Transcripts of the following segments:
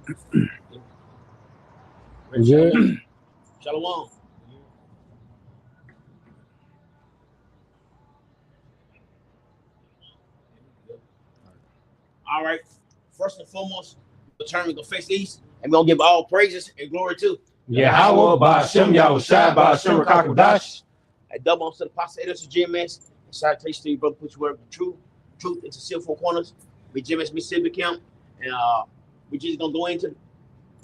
Good. Shalom. All right. First and foremost, the turn we gonna face east, and we're gonna give all praises and glory to Yahweh Ba'Shem Yahushua Ba'Shem Rakakudash. a double to the pastor editors GMS. And salutation to you, brother. Put your word of truth into seal four corners. We GMS Mississippi camp, and we just gonna go into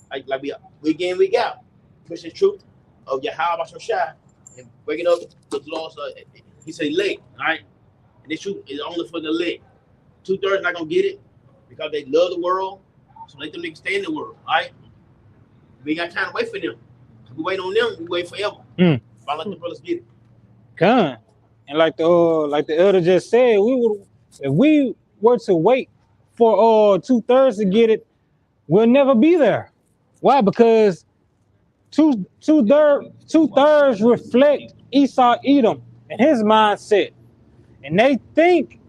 like we week in week out, pushing the truth of Yahweh Ba'Shem and breaking up the laws. He said elect, all right, and this truth is only for the elect. 2/3 not gonna get it because they love the world, so let them niggas stay in the world, all right? We ain't got time to wait for them. If we wait on them, we wait forever. If I let the brothers get it. Come. And like the elder just said, if we were to wait for 2/3 to get it, we'll never be there. Why? Because two-thirds reflect Esau Edom and his mindset. And they think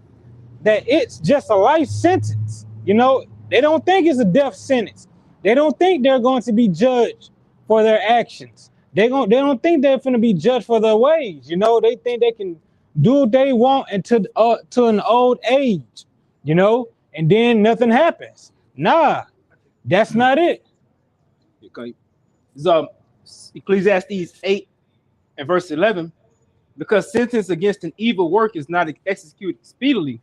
that it's just a life sentence. You know, they don't think it's a death sentence. They don't think they're going to be judged for their actions. They don't think they're going to be judged for their ways. You know, they think they can do what they want until to an old age, you know, and then nothing happens. Nah, that's not it. Okay. So Ecclesiastes 8 and verse 11, because sentence against an evil work is not executed speedily.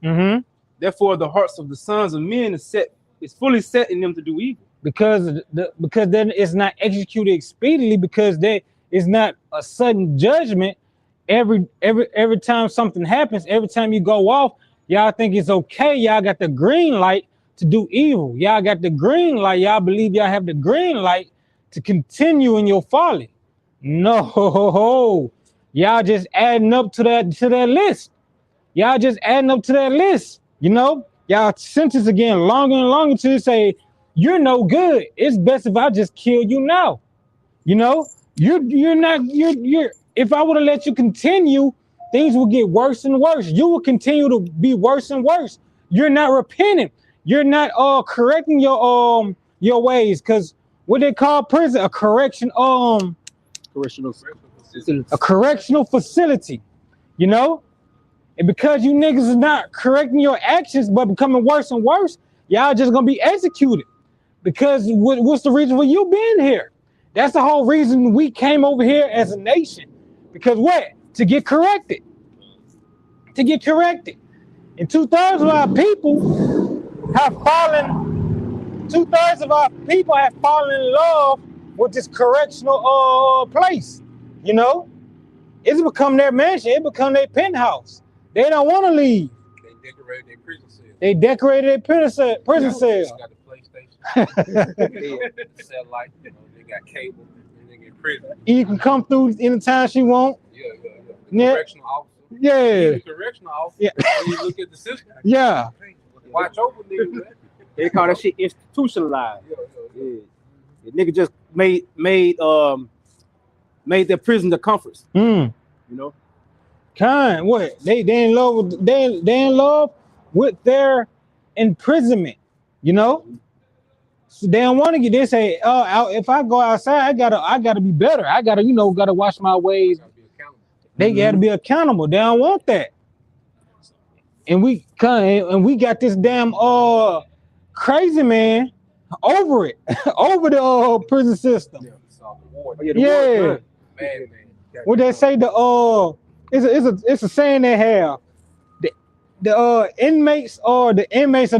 Therefore, the hearts of the sons of men is fully set in them to do evil. Because then it's not executed speedily, because there is not a sudden judgment. Every time something happens, every time you go off, y'all think it's okay. Y'all got the green light to do evil. Y'all got the green light. Y'all believe y'all have the green light to continue in your folly. No, y'all just adding up to that list. Y'all just adding up to that list. You know, y'all sentence again longer and longer to say, you're no good. It's best if I just kill you now. You know, you're if I would have let you continue, things will get worse and worse. You will continue to be worse and worse. You're not repenting. You're not correcting your ways, because what they call prison, a correctional facility, you know? And because you niggas is not correcting your actions but becoming worse and worse, y'all just gonna be executed. Because what's the reason for you being here? That's the whole reason we came over here as a nation. Because what? To get corrected. To get corrected. And 2/3 of our people have fallen. 2/3 of our people have fallen in love with this correctional place. You know, it's become their mansion. It become their penthouse. They don't want to leave. They decorated their prison cell. They decorated their prison cell. Got the PlayStation. Satellite. You know, they got cable. And they get prison. You can come through anytime she want. Yeah. Correctional officer. Yeah. The correctional officer. Yeah. When you look at the system. Yeah. Watch over niggas, man. They call that shit institutionalized. Yeah. The nigga just made their prison the comforts. You know. Kind what? They in love with their imprisonment. You know. So they don't want to get. They say, if I go outside, I gotta be better. I gotta watch my ways. They gotta be accountable. They don't want that. And we got this damn crazy man over it, over the prison system. Yeah. What they say it's a saying they have. The inmates are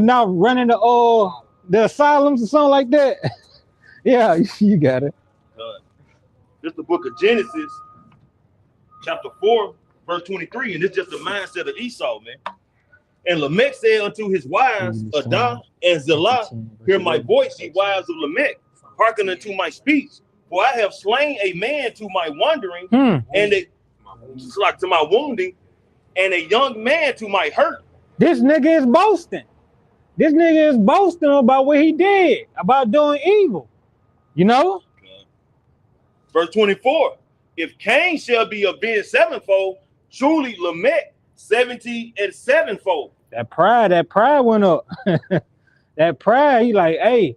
now running the asylums or something like that. Yeah, you got it. This is the book of Genesis, chapter 4, verse 23, and it's just the mindset of Esau, man. And Lamech said unto his wives, Adah and Zillah, hear my voice, ye wives of Lamech, hearken unto my speech, for I have slain a man to my wandering, and to my wounding, and a young man to my hurt. This nigga is boasting. This nigga is boasting about what he did, about doing evil. You know? Verse 24, if Cain shall be avenged sevenfold, truly Lamech 70 and sevenfold. That pride went up. That pride, he like, hey,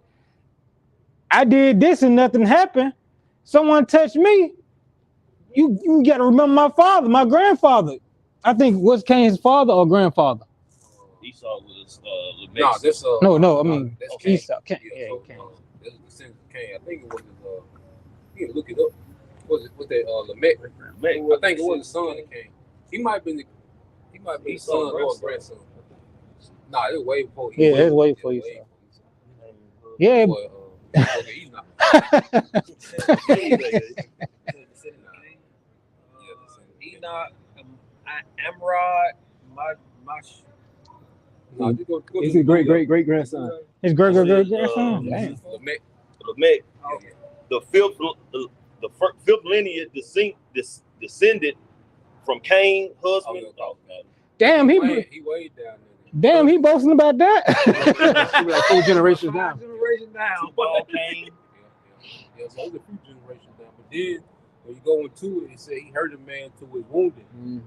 I did this and nothing happened. Someone touched me. You got to remember my father, my grandfather. I think was Cain's father or grandfather. Esau was Lamech. No, this No. I mean, that's Cain. Esau. Cain. Yeah, Yeah, so, Cain. this is the descendant of Cain. I think it was his, you can look it up. Was that Lamech? I think it was the son of Cain. He might have been the son or grandson. Nah, it was way before. Yeah, it's way before Esau. Yeah. Enoch. Enoch, Amrod, No, it's his great grandson. His great grandson. Lamech, Yeah. the fifth lineage descended from Cain, husband. Damn, he He weighed down there. damn he boasting about that. Like 4 generations down. generation down. Tubal Cain. Yeah, so it's a few generations down. But then when you go into it, it said he hurt a man to his wounded.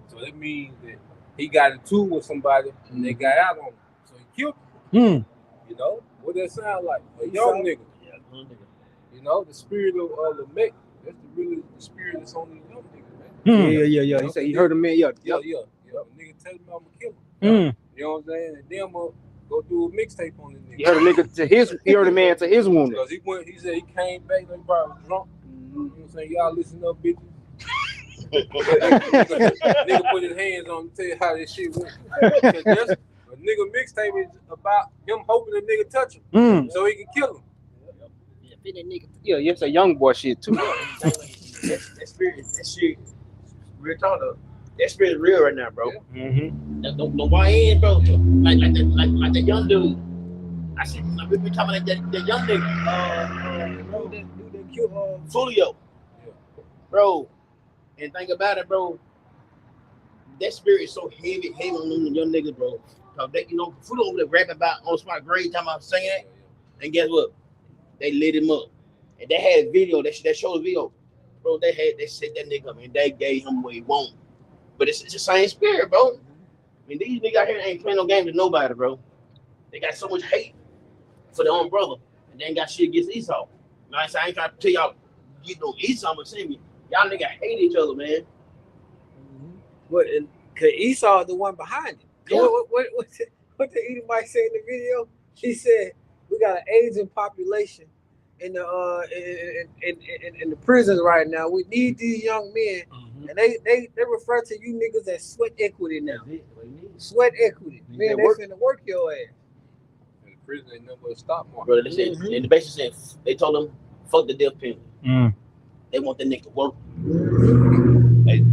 So that means that he got into it with somebody and they got out on him. So he killed him. You know? What that sound like? A young nigga. Yeah, You know, the spirit of Lamech, that's the spirit that's on these young niggas, man. Yeah. He said he heard a man. Yeah. Yeah. A nigga tell me I'm gonna kill him. You know what I'm saying? And then I'm gonna go do a mixtape on this nigga. He heard a nigga to his. He heard a man to his wound. Because he said he came back, like probably was drunk. You know what I'm saying? Y'all listen up, bitches. Nigga put his hands on him, tell you how this shit went. 'Cause that's a nigga mixtape is about him hoping the nigga touch him so he can kill him. Yeah, it's a young boy shit too. That spirit, that shit, real talk though. That spirit is real right now, bro. The YN, bro, like that young dude. I said, we be talking like that young nigga. Bro, that dude that killed Fulio. Bro, and think about it, bro. That spirit is so heavy on them young niggas, bro. Cause they, you know, Fulio over there rapping about on spot grade time I'm saying that. And guess what? They lit him up. And they had a video, that showed the video. Bro, they set that nigga up and they gave him what he want. But it's the same spirit, bro. I mean, these niggas out here ain't playing no games with nobody, bro. They got so much hate for their own brother. And they ain't got shit against Esau. Now, I ain't trying to tell y'all get no Esau, but see me. Y'all niggas hate each other, man. What? Cause Esau the one behind it. Yeah. What the Edomite say in the video? He said we got an aging population in the in the prisons right now. We need these young men, and they refer to you niggas as sweat equity now. Sweat equity, man. They finna work your ass. And the prison ain't nothing but a stop mark. Bro, they said, and the basically said, they told them, fuck the death penalty. They want that nigga to work. Hey,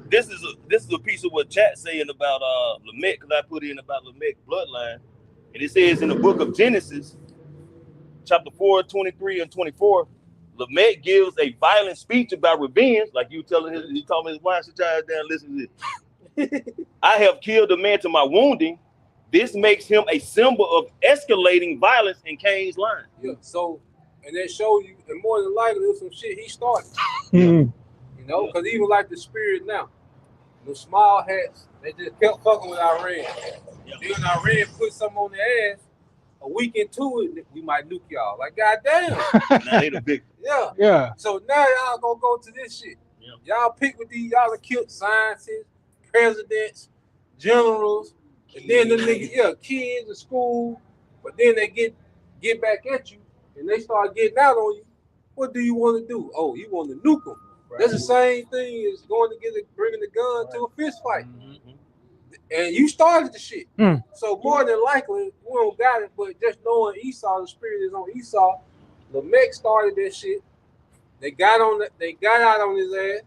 this is a piece of what chat saying about Lamech, because I put in about Lamech bloodline. And it says in the book of Genesis, chapter 4, 23 and 24, Lamech gives a violent speech about revenge, like you telling his, he told me his wife, sit down, listen to this. I have killed a man to my wounding. This makes him a symbol of escalating violence in Cain's line. Yeah, so, and that shows you, and more than likely, it was some shit he started. You know, because even like the spirit now, the small hats, they just kept fucking with Iran. Then Iran put something on their ass. A week into it, we might nuke y'all. Like, goddamn. Now they the big. Yeah. So now y'all gonna go to this shit. Y'all pick with these, y'all have killed scientists, presidents, generals, and then the niggas, kids in school, but then they get back at you and they start getting out on you. What do you want to do? Oh, you want to nuke them. Right. That's the same thing as going to bringing the gun to a fist fight. And you started the shit. So more than likely, we don't got it, but just knowing Esau, the spirit is on Esau, Lamech started that shit. They got out on his ass,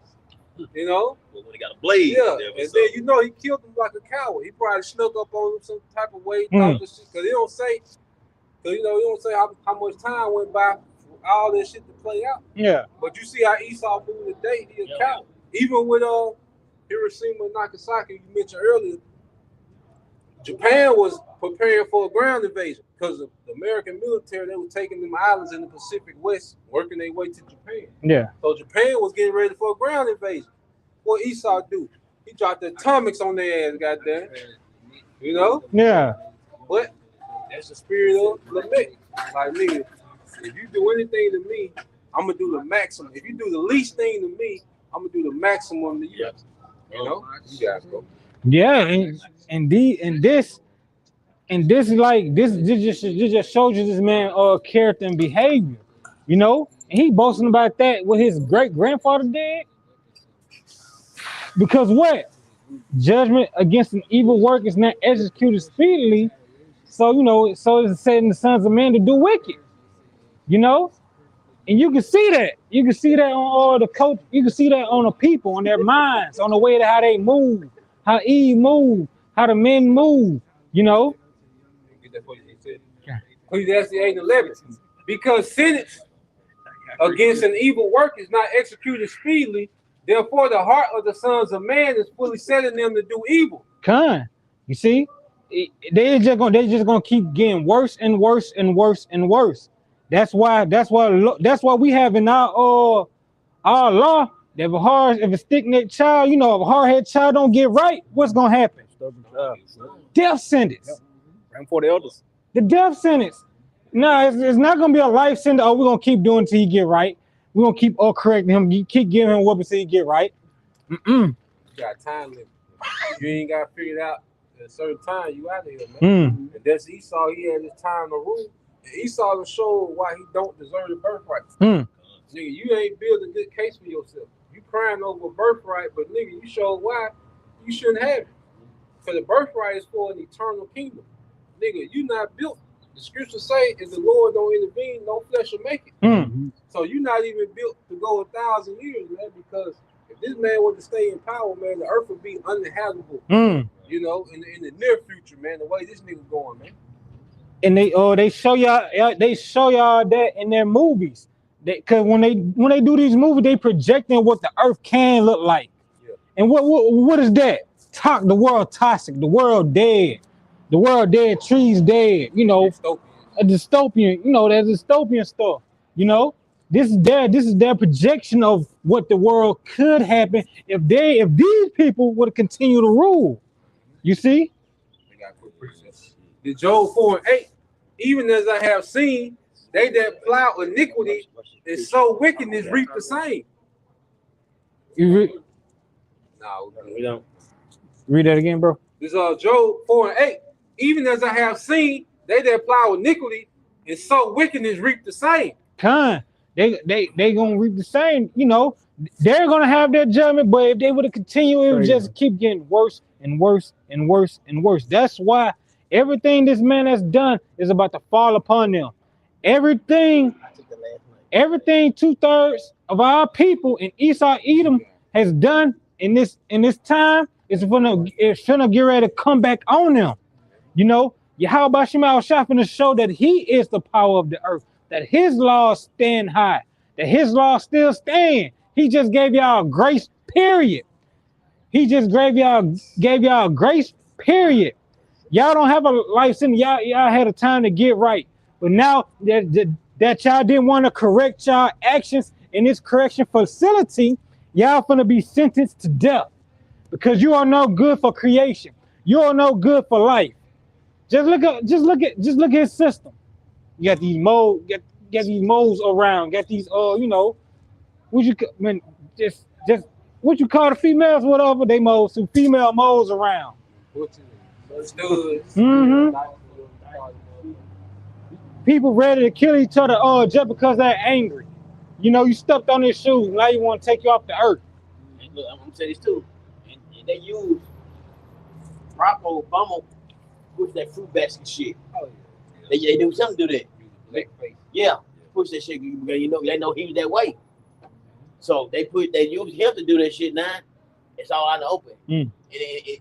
you know. Well, when he got a blade. Yeah, and then you know he killed him like a coward. He probably snuck up on him some type of way, because he don't say, how much time went by for all this shit to play out. Yeah. But you see how Esau moved today, he a coward. Even with Hiroshima and Nagasaki, you mentioned earlier, Japan was preparing for a ground invasion because the American military, they were taking them islands in the Pacific West, working their way to Japan. Yeah. So Japan was getting ready for a ground invasion. What Esau do? He dropped the atomics on their ass, goddamn. You know? Yeah. But that's the spirit of Lamech. Like nigga, if you do anything to me, I'm gonna do the maximum. If you do the least thing to me, I'm gonna do the maximum to you. Yeah. You know, you guys go. Yeah, and this is like this just shows you this man character and behavior, you know. And he boasting about that what his great grandfather did. Because what? Judgment against an evil work is not executed speedily. So you know, so it's setting the sons of men to do wicked. You know? And you can see that. You can see that on all the coach, you can see that on the people, on their minds, on the way to how they move, how Eve move, how the men move, you know. Get that for you, he said. Ecclesiastes 8:11. Because sentence against an evil work is not executed speedily, therefore the heart of the sons of man is fully set in them to do evil. You see, they just gonna keep getting worse and worse and worse and worse. That's why we have in our law that if a stick-necked child, you know, if a hard-headed child don't get right, what's gonna happen? Death sentence. Right for the elders. The death sentence. No, it's not gonna be a life sentence. Oh, we're gonna keep doing until he get right. We're gonna keep correcting him, keep giving him what until he get right. You got time limit. You ain't got to figure it out at a certain time. You out of here, man. And that's Esau. He had his time to rule. And Esau will show why he don't deserve the birthright. Nigga, you ain't built a good case for yourself. You crying over a birthright, but nigga, you show why you shouldn't have it. Because the birthright is for an eternal kingdom. Nigga, you not built. The scriptures say, if the Lord don't intervene, no flesh will make it. So you're not even built to go 1,000 years, man, because if this man were to stay in power, man, the earth would be uninhabitable. You know, in the near future, man, the way this nigga going, man. And they show y'all that in their movies. Because when they do these movies, they projecting what the earth can look like. Yeah. And what is that? The world toxic, the world dead. The world dead, trees dead, you know, a dystopian, you know, that dystopian stuff, you know. This is their projection of what the world could happen if these people would continue to rule. You see? The Job 4:8, even as I have seen, they that plow iniquity and sow wickedness reap the same. No, we don't. Read that again, bro. This Job 4:8. Even as I have seen, they that plow iniquity and sow wickedness reap the same. They gonna reap the same. You know, they're gonna have their judgment, but if they would have continued, it would just keep getting worse and worse and worse and worse. That's why everything this man has done is about to fall upon them. Everything 2/3 of our people in Esau Edom has done in this time is gonna get ready to come back on them. You know, Yahweh Shema Shah finna show that he is the power of the earth, that his laws stand high, that his laws still stand. He just gave y'all grace, period. He just gave y'all grace, period. Y'all don't have a life sentence. Y'all had a time to get right. But now that y'all didn't want to correct y'all actions in this correction facility, y'all finna be sentenced to death because you are no good for creation. You are no good for life. Just look at his system. You got these moles, got these moles around, got these you know, what you call the females, whatever, they moles, some female moles around. People ready to kill each other just because they're angry. You know, you stepped on their shoes, now you want to take you off the earth. And look, I'm gonna say this too. And they use Barack Obama push that fruit basket shit. They do something to that. Yeah, push that shit. You know, they know he was that way. So they use him to do that shit now. It's all out in the open. And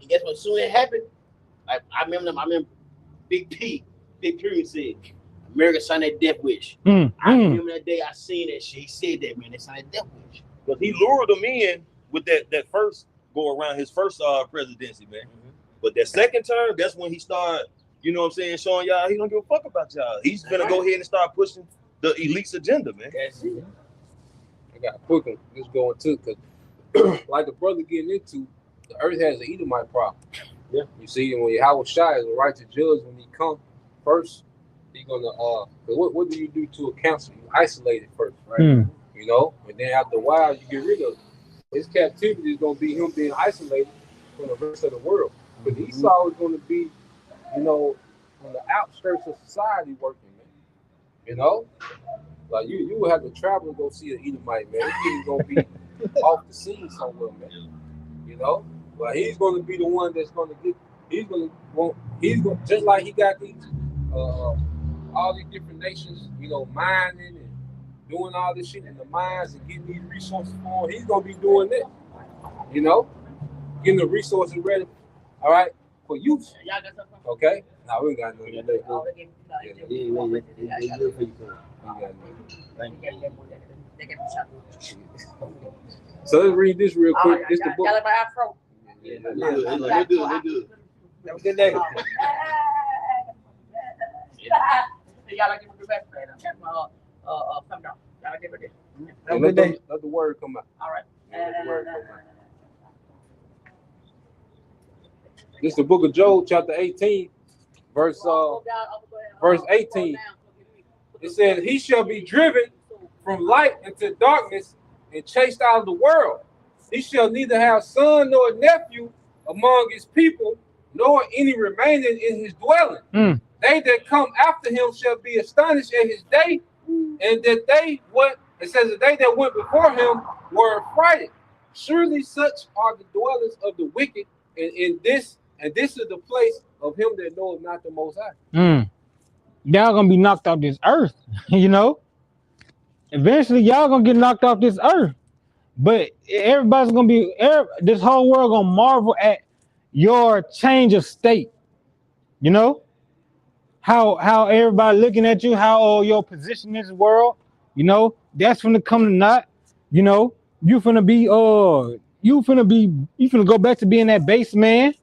guess what? Soon it happened. I remember Big Period said, America signed that death wish. I remember that day I seen that shit. He said that, man, they signed that death wish. Because he lured them in with that first go around, his first presidency, man. But that second term, that's when he started, you know what I'm saying, showing y'all he don't give a fuck about y'all. He's gonna go ahead and start pushing the elite's agenda, man. That's it. I got a quick one. Just going to, because like the brother getting into, the earth has an Edomite problem. Yeah. You see, and when Yahweh Shai is a righteous judge when he come first, He's gonna 'cause what do you do to a cancer? You isolate it first, right? Mm. You know, and then after a while you get rid of it. His captivity is gonna be him being isolated from the rest of the world. But Esau is gonna be, you know, on the outskirts of society working, man. You know? Like you would have to travel and go see an Edomite, man. He's gonna be off the scene somewhere, man. You know? But he's gonna be the one that's gonna get he's gonna just like he got these all these different nations, you know, mining and doing all this shit in the mines and getting these resources for him. He's gonna be doing that, you know, getting the resources ready, all right, for use. Okay? Now we got nothing today. So let's read this real quick. This the book. They're good. Have a good day. And let the word come out. All right. Let the word come out. This is the book of Job, chapter 18, verse 18. It says, he shall be driven from light into darkness and chased out of the world. He shall neither have son nor nephew among his people, nor any remaining in his dwelling. Mm. They that come after him shall be astonished at his day, and that they it says the day that went before him were affrighted. Surely such are the dwellers of the wicked, and this is the place of him that knoweth not the Most High. Mm. Y'all gonna be knocked off this earth, you know. Eventually, y'all gonna get knocked off this earth, but everybody's gonna be. This whole world gonna marvel at your change of state. You know how everybody looking at you, how your position in this world. You know that's finna come to naught. You know you finna go back to being that base man.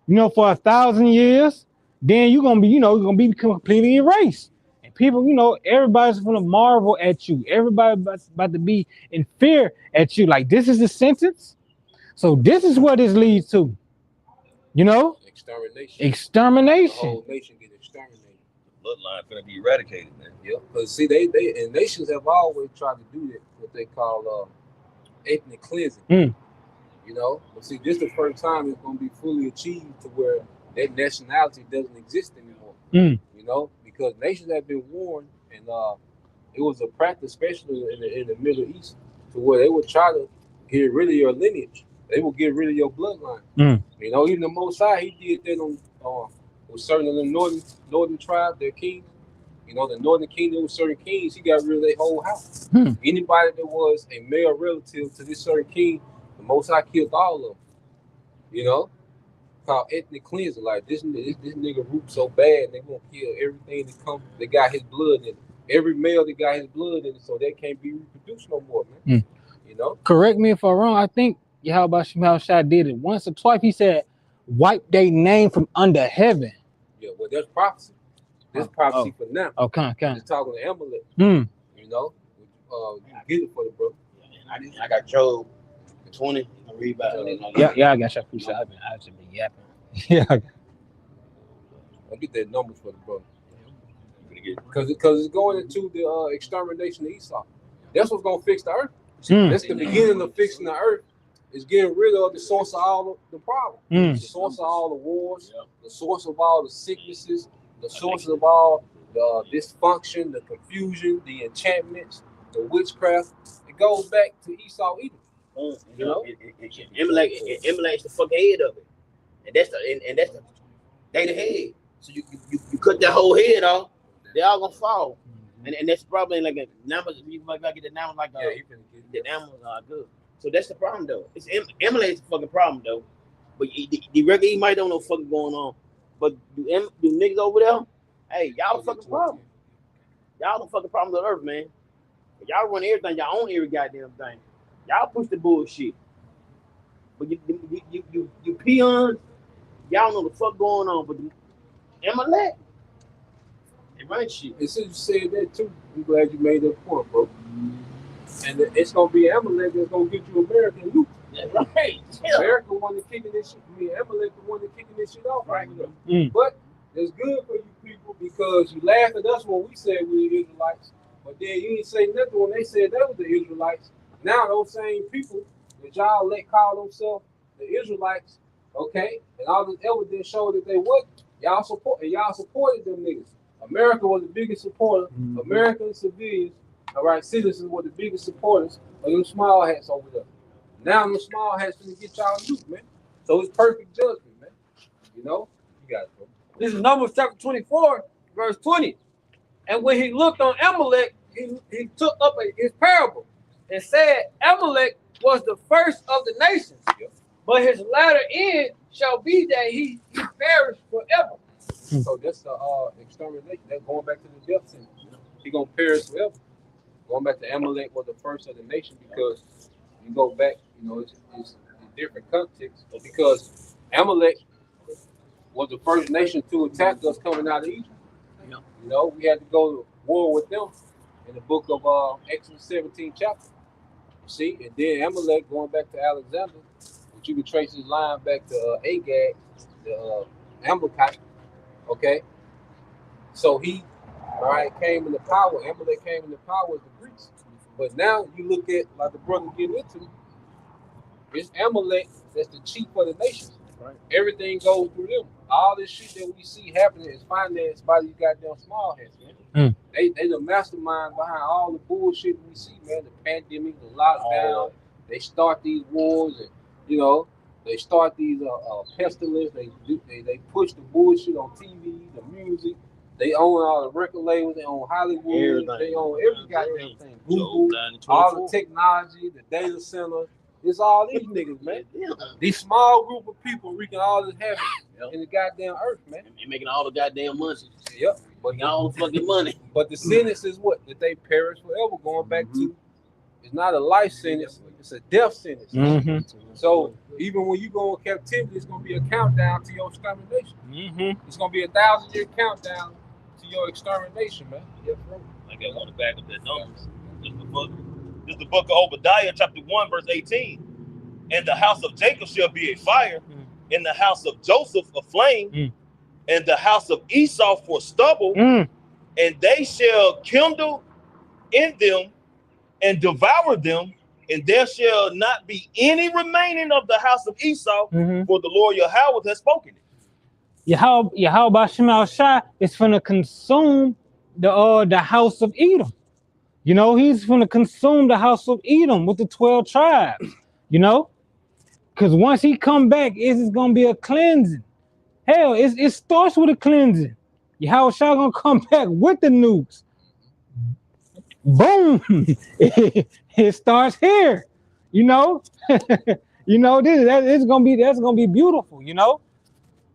You know, for 1,000 years, then you're gonna be completely erased. And people, you know, everybody's gonna marvel at you. Everybody's about to be in fear at you. Like, this is the sentence. So this is what this leads to. You know? Extermination. Extermination. The whole nation get exterminated. The bloodline gonna be eradicated, man. Yeah, because see, they and nations have always tried to do that, what they call ethnic cleansing. Mm. You know, but see, this is the first time it's going to be fully achieved to where that nationality doesn't exist anymore. Mm. You know, because nations have been warned, and it was a practice, especially in the Middle East, to where they would try to get rid of your lineage. They will get rid of your bloodline. Mm. You know, even the Most High, he did that on with certain of the northern tribes, their kings. You know, the northern kingdom with certain kings, he got rid of their whole house. Mm. Anybody that was a male relative to this certain king, the Most High killed all of them. You know, called ethnic cleansing. Like this nigga root so bad, they gonna kill everything that got his blood in it. Every male that got his blood in it, so they can't be reproduced no more, man. Mm. You know. Correct me if I'm wrong. I think Yahweh Shemel Shai did it once or twice. He said, "Wipe their name from under heaven." Yeah, well, that's prophecy. That's prophecy for now. Okay. Just talking to Amalek. Mm. You know, you get it for the bro. I got Job 20. I read about it. Yeah, I got you. I've just been yapping. Yeah. I'll get that numbers for the brother. Because it's going into the extermination of Esau. That's what's gonna fix the earth. Mm. That's the beginning of fixing the earth. Is getting rid of the source of all the problems. Mm. The source of all the wars, the source of all the sicknesses, the source of all the dysfunction, the confusion, the enchantments, the witchcraft. It goes back to Esau Edom. You know, Amalek's the fucking head of it, and that's the they the head. So you cut that whole head off, they all gonna fall, and that's probably like a numbers. You might get the numbers like the numbers are good. So that's the problem though. It's Amalek's the fucking problem though. But the regular he might don't know what fucking going on. But do niggas over there? Hey, y'all the fucking problem. Y'all the fucking problem of the earth, man. Y'all run everything. Y'all own every goddamn thing. Y'all push the bullshit. But you peons, y'all know the fuck going on. But Amalek, they run shit. And since you said that too, I'm glad you made that point, bro. And it's gonna be Amalek that's gonna get you American loot. That's right. Yeah. America the one that kicking this shit. Amalek the one that kicking this shit off right now. Mm. But it's good for you people because you laughed at us when we said we were Israelites, but then you didn't say nothing when they said they were the Israelites. Now those same people that y'all let call themselves the Israelites, okay, and all this evidence showed that they wasn't. Y'all supported them niggas. America was the biggest supporter. American civilians, all right, citizens were the biggest supporters of them small hats over there. Now them small hats gonna get y'all nuked, man. So it's perfect judgment, man. You know, you got it, bro. This is Numbers chapter 24, verse 20. And when he looked on Amalek, he took up his parable and said, Amalek was the first of the nations, but his latter end shall be that he perish forever. So that's the extermination. That's going back to the death sentence. He gonna perish forever. Going back to Amalek was the first of the nation because you go back, you know, it's a different context. Because Amalek was the first nation to attack us coming out of Egypt. You know, we had to go to war with them in the book of Exodus 17 chapter. You see, and then Amalek going back to Alexander, but you can trace his line back to Agag, the Amalekite. Okay, so he, all right, came into power. Amalek came into power as the Greeks. But now you look at, like the brother getting into, it's Amalek that's the chief of the nations. Right. Everything goes through them. All this shit that we see happening is financed by these goddamn small heads, man. They the mastermind behind all the bullshit we see, man. The pandemic, the lockdown. They start these wars, and you know, they start these pestilence. They push the bullshit on TV, the music. They own all the record labels. They own Hollywood. Everything. They own every goddamn thing. Google, all the technology, the data center. It's all these niggas, man. These small group of people wreaking all this havoc in the goddamn earth, man. You're making all the goddamn money. Yep. But all the fucking money. But the sentence is what? That they perish forever. Going back to, it's not a life sentence. It's a death sentence. So even when you go in captivity, it's gonna be a countdown to your extermination. It's gonna be a 1,000-year countdown to your extermination, man. I got on the back of that numbers. This is the book of Obadiah, chapter 1, verse 18. And the house of Jacob shall be a fire, and the house of Joseph a flame, and the house of Esau for stubble, and they shall kindle in them and devour them, and there shall not be any remaining of the house of Esau, for the Lord Yahweh has spoken it. Yahweh Shema Shai is finna consume the house of Edom. You know, he's finna consume the house of Edom with the 12 tribes. You know, because once he come back, it's gonna be a cleansing. Hell, it starts with a cleansing. Yahweh Shai gonna come back with the nukes. Boom! It starts here. You know, you know that's gonna be beautiful. You know,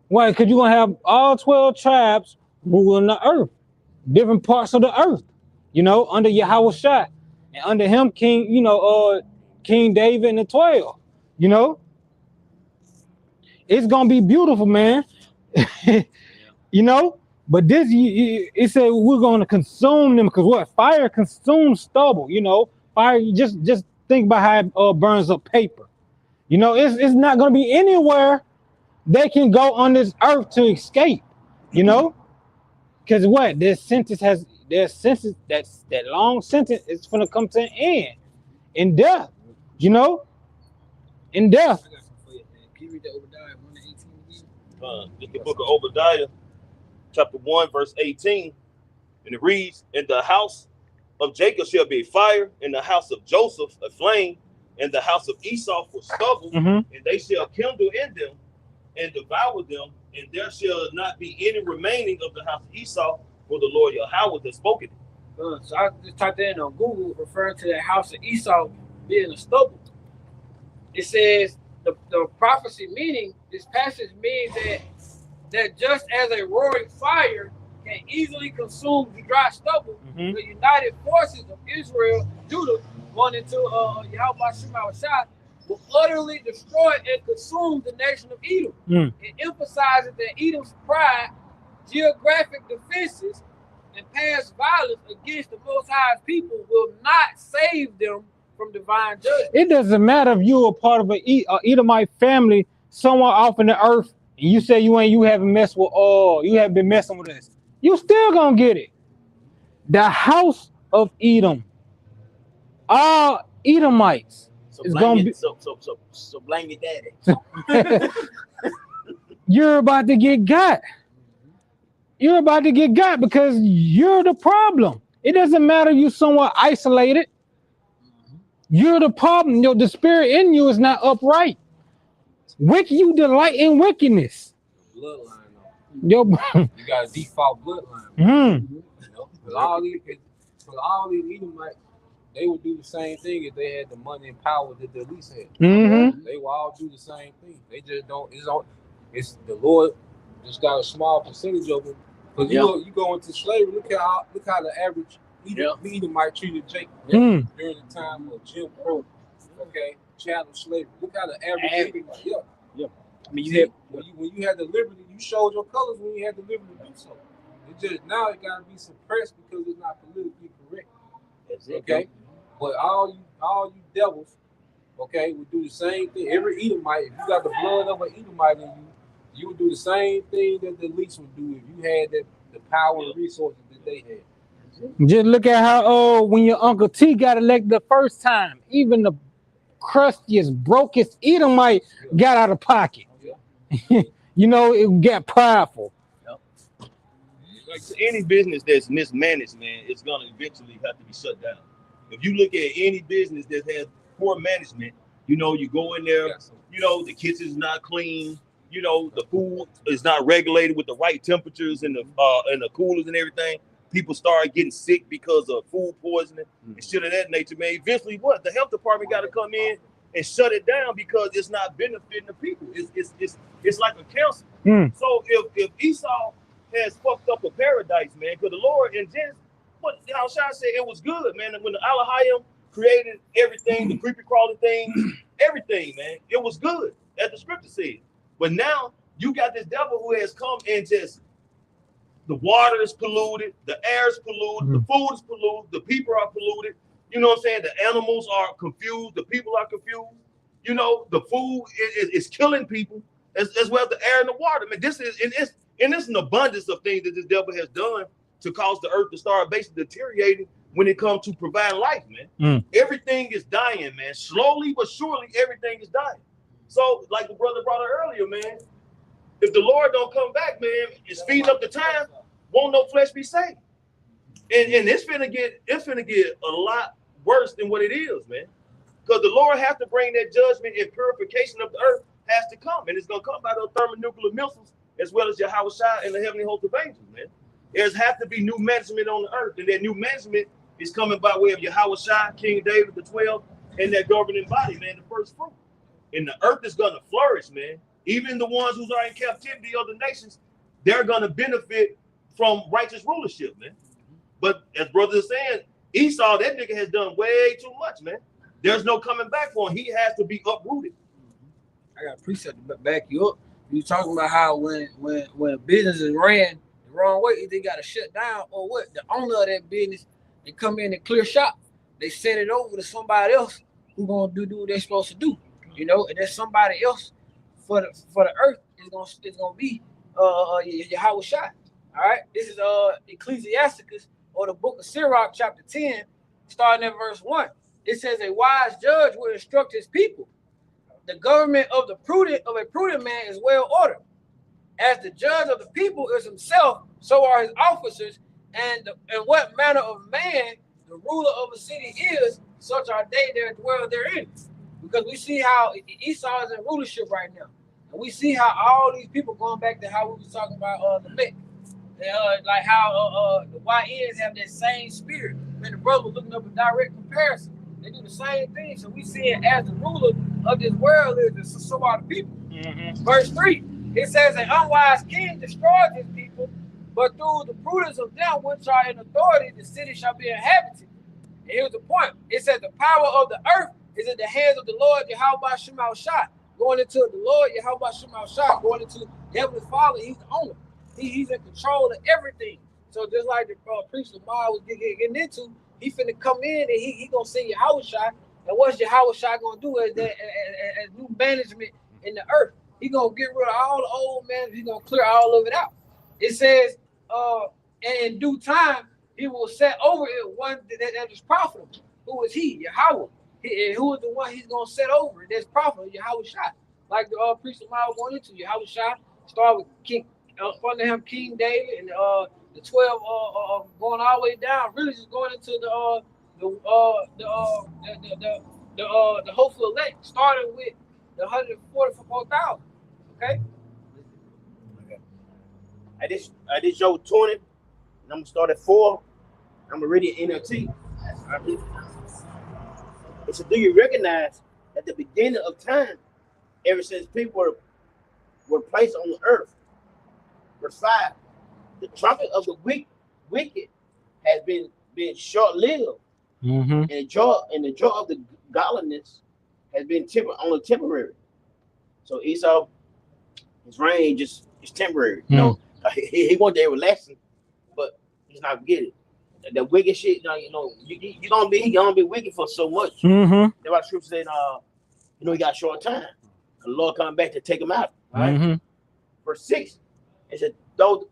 why? Because you're gonna have all 12 tribes ruling the earth, different parts of the earth. You know, under Yahweh Shai, and under him, King David and the 12. You know, it's gonna be beautiful, man. You know, but this it said we're gonna consume them because what? Fire consumes stubble. You know, fire. Just think about how it burns up paper. You know, it's not gonna be anywhere they can go on this earth to escape. You know, because what? Their sentence, that long sentence is gonna come to an end in death. You know, in death. Can you read that Obadiah 1:18 again? This is the book of Obadiah, chapter 1, verse 18. And it reads, and the house of Jacob shall be a fire, and the house of Joseph a flame, and the house of Esau for stubble, and they shall kindle in them and devour them, and there shall not be any remaining of the house of Esau, for the Lord Yahweh has spoken it. So I just typed that in on Google, referring to that house of Esau being a stubble. It says the prophecy meaning, this passage means that just as a roaring fire can easily consume the dry stubble, the united forces of Israel, Judah, going into Yahweh Shema Shai, will utterly destroy and consume the nation of Edom. It emphasizes that Edom's pride, geographic defenses, and past violence against the Most High's people will not save them from divine judgment. It doesn't matter if you're a part of an Edomite family somewhere off in the earth, and you say you haven't messed with you haven't been messing with us. You still gonna get it. The house of Edom, all Edomites, So it's blame gonna it, be. so blame your daddy. You're about to get got. You're about to get got because you're the problem. It doesn't matter you somewhat isolated. You're the problem. The spirit in you is not upright. You delight in wickedness. Bloodline though. Yo, You got a default bloodline. mm, You know, because all these Edomites, they would do the same thing if they had the money and power that the least had. mm-hmm. They will all do the same thing. They just don't. It's the Lord just got a small percentage of them. Because you go into slavery. Look how the average Edomite treated Jacob Mm. during the time of Jim Crow. Okay, chattel slavery. Look how the average Edomite. Yeah. I mean, you See, have when you had the liberty, you showed your colors when you had the liberty to do so. It just now it gotta be suppressed because it's not politically correct. Okay, but all you devils, okay, would do the same thing. Every Edomite, if you got the blood of an Edomite in you, you would do the same thing that the elites would do if you had the power and resources that they had. Just look at how when your Uncle T got elected the first time, even the crustiest, brokest Edomite got out of pocket. Yeah. You know, it got prideful. Like any business that's mismanaged, man, it's gonna eventually have to be shut down. If you look at any business that has poor management, you know, you go in there, you know, the kitchen's not clean, you know, the food is not regulated with the right temperatures and the coolers and everything. People start getting sick because of food poisoning and shit of that nature, man. Eventually, what the health department got to come in and shut it down because it's not benefiting the people. It's like a cancer. So if Esau has fucked up a paradise, man, because the Lord in Genesis, what Yahushua said, it was good, man. When the Elohim created everything, the creepy crawling things, everything, man, it was good, as the scripture said. But now you got this devil who has come and just, the water is polluted, the air is polluted, the food is polluted, the people are polluted. You know what I'm saying? The animals are confused, the people are confused. You know, the food is killing people as well as the air and the water. Man, this is it's an abundance of things that this devil has done to cause the earth to start basically deteriorating when it comes to providing life, man. Everything is dying, man. Slowly but surely, everything is dying. So, like the brother brought up earlier, man, if the Lord don't come back, man, it's feeding up the time, won't no flesh be saved. And it's finna get a lot worse than what it is, man. Because the Lord has to bring that judgment and purification of the earth has to come. And it's gonna come by those thermonuclear missiles as well as Yahushua and the heavenly host of angels, man. There's have to be new management on the earth, and that new management is coming by way of Yahushua, King David the 12th, and that governing body, man, the first fruit. And the earth is gonna flourish, man. Even the ones who are in captivity, other nations, they're gonna benefit from righteous rulership, man. But as brothers are saying, Esau, that nigga has done way too much, man. There's no coming back for him. He has to be uprooted. I got a precept to back you up. You talking about how when business is ran the wrong way, they got to shut down or what? The owner of that business, they come in and clear shop. They send it over to somebody else who gonna do what they're supposed to do, you know. And there's somebody else for the earth is gonna be Yahushua. All right, this is Ecclesiasticus or the book of Sirach, chapter 10, starting at verse 1. It says, "A wise judge will instruct his people. The government of a prudent man is well ordered. As the judge of the people is himself, so are his officers, and what manner of man the ruler of a city is, such are they that dwell therein." Because we see how Esau is in rulership right now. And we see how all these people going back to how we was talking about the Met. Like how the YNs have that same spirit. Man, the brother was looking up a direct comparison. They do the same thing. So we see it as the ruler of this world is, so are the people. Verse 3, it says, "An unwise king destroys his people, but through the prudence of them which are in authority, the city shall be inhabited." And here's the point. It says, "The power of the earth is in the hands of the Lord Yahweh Shema Shah." Going into the Lord Yahweh Shema Shah, going into the Heavenly Father, he's the owner. He's in control of everything. So just like the priest Lamar was getting into, he finna come in and he gonna send Yahushua. And what's Yahushua gonna do as new management in the earth? He gonna get rid of all the old man. He gonna clear all of it out. It says, and in due time, he will set over it one that is profitable. Who is he? Yahweh. And who is the one he's gonna set over that's profitable? Yahweh Shai. Like the priest of Mile going into Yahweh Shai. Start with King under him, King David, and the 12 going all the way down. Really just going into the hopeful elect, starting with the 144,000. Okay. I just showed 20, and I'm gonna start at 4. I'm gonna read it in NLT. It said, do you recognize at the beginning of time, ever since people were placed on the earth? Verse 5, the trumpet of the wicked has been short-lived, and the joy of the godliness has been only temporary. So Esau, his reign just is temporary. You know, he want the everlasting, but he's not get it. The wicked shit, you're gonna be wicked for so much. That's why the scripture said, he got a short time. The Lord coming back to take him out. Right? Verse 6, it said, though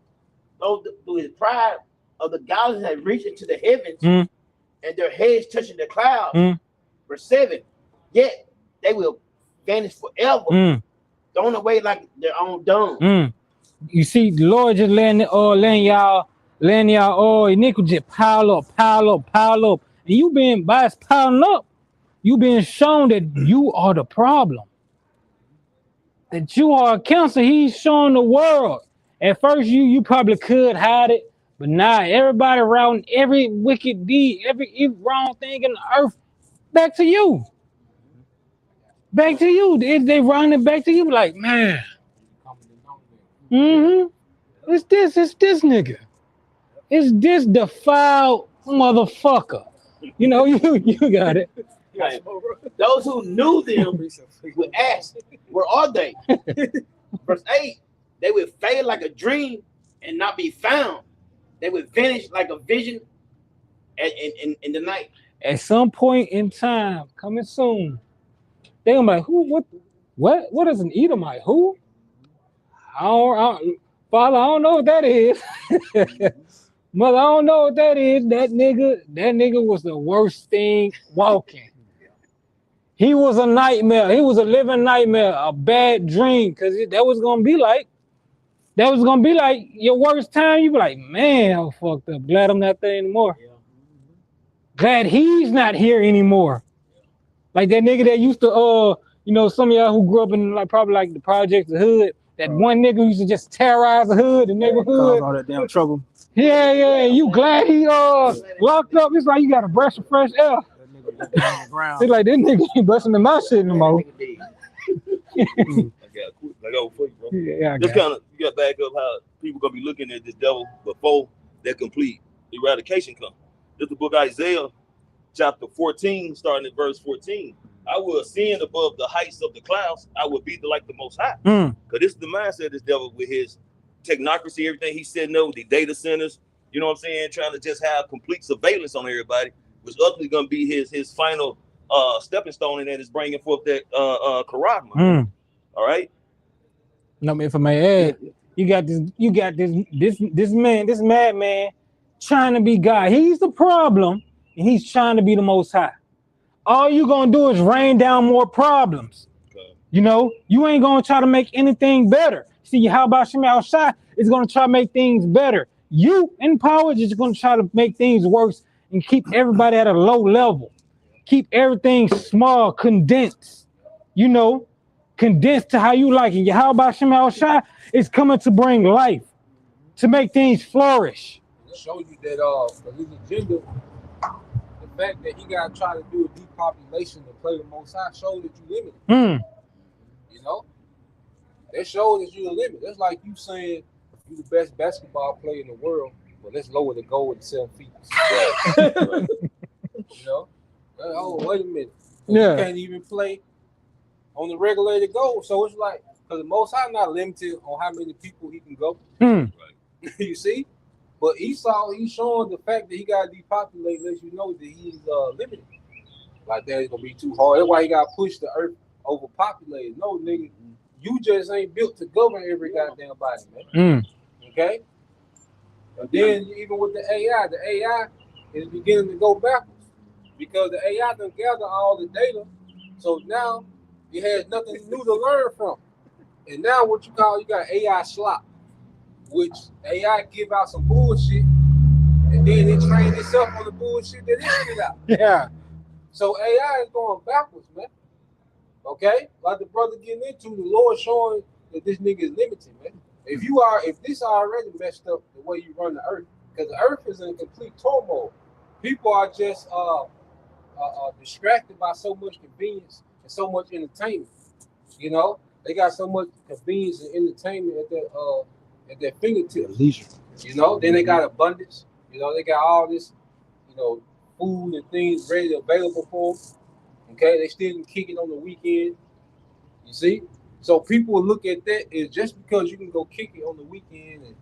through his pride of the godless had reached into the heavens, and their heads touching the clouds. Verse 7, yet they will vanish forever, thrown away like their own dung. You see, the Lord just letting y'all iniquity just pile up. And you being by its piling up, you being shown that you are the problem. That you are a cancer. He's showing the world. At first, you probably could hide it, but now everybody around every wicked deed, every wrong thing in the earth, back to you. Back to you. They run it back to you like, man. It's this nigga. It's this defiled motherfucker. You know, you got it. Right. Those who knew them would ask, where are they? Verse 8, they would fade like a dream and not be found. They would vanish like a vision in the night. At some point in time, coming soon, they gonna be like, who? What is an Edomite? Who? Father, I don't know what that is. Mother, I don't know what that is. That nigga was the worst thing walking. He was a nightmare. He was a living nightmare, a bad dream, because that was gonna be like your worst time. You be like, man, I'm fucked up. Glad I'm not there anymore. Glad he's not here anymore. Like that nigga that used to, some of y'all who grew up in probably the projects, the hood. That one nigga used to just terrorize the hood, the neighborhood. Cause all that damn trouble. Yeah. You glad he locked up? It's like you got a breath of fresh air. It's like this nigga ain't busting in my shit no more. I got for you, bro. Yeah, Just kind of you got to back up how people gonna be looking at this devil before that complete eradication comes. This is the book of Isaiah, chapter 14, starting at verse 14. I will ascend above the heights of the clouds. I will be like the Most High. Because this is the mindset of this devil with his technocracy, everything he's setting up, the data centers, you know what I'm saying, trying to just have complete surveillance on everybody, which ultimately going to be his final stepping stone, and that is bringing forth that Karagma. All right. No, if I may add, you got this madman trying to be God. He's the problem, and he's trying to be the Most High. All you gonna do is rain down more problems. Okay. You ain't gonna try to make anything better. See, how about Shemal Shai is gonna try to make things better. You in power is gonna try to make things worse and keep everybody at a low level. Keep everything small, condensed. Condensed to how you like it. How about Shemal Shai is coming to bring life, to make things flourish. Show you that for his agenda. The fact that he got to try to do a depopulation to play the Most High shows that you limited. That shows that you're limited. That's like you saying you're the best basketball player in the world, but let's lower the goal to 7 feet. Oh, wait a minute. Yeah. You can't even play on the regulated goal. So it's like, because the Most High not limited on how many people he can go. You see? But Esau, he's showing the fact that he got to depopulate, lets you know that he's limited. Like that, it's going to be too hard. That's why he got to push the earth overpopulated. No, nigga, you just ain't built to govern every goddamn body, man. Okay? But then even with the AI is beginning to go backwards because the AI can gather all the data. So now it has nothing new to learn from. And now what you got AI slop, which AI give out some bullshit, and then it train itself on the bullshit that it give out. Yeah. So AI is going backwards, man. Okay? Like the brother getting into, the Lord showing that this nigga is limited, man. If this already messed up the way you run the earth, because the earth is in complete turmoil. People are just distracted by so much convenience and so much entertainment. You know, they got so much convenience and entertainment at their fingertips. Leisure. You know, then they got abundance. You know, they got all this, you know, food and things ready available for them. Okay, they still can kick it on the weekend. You see? So people will look at that as just because you can go kick it on the weekend and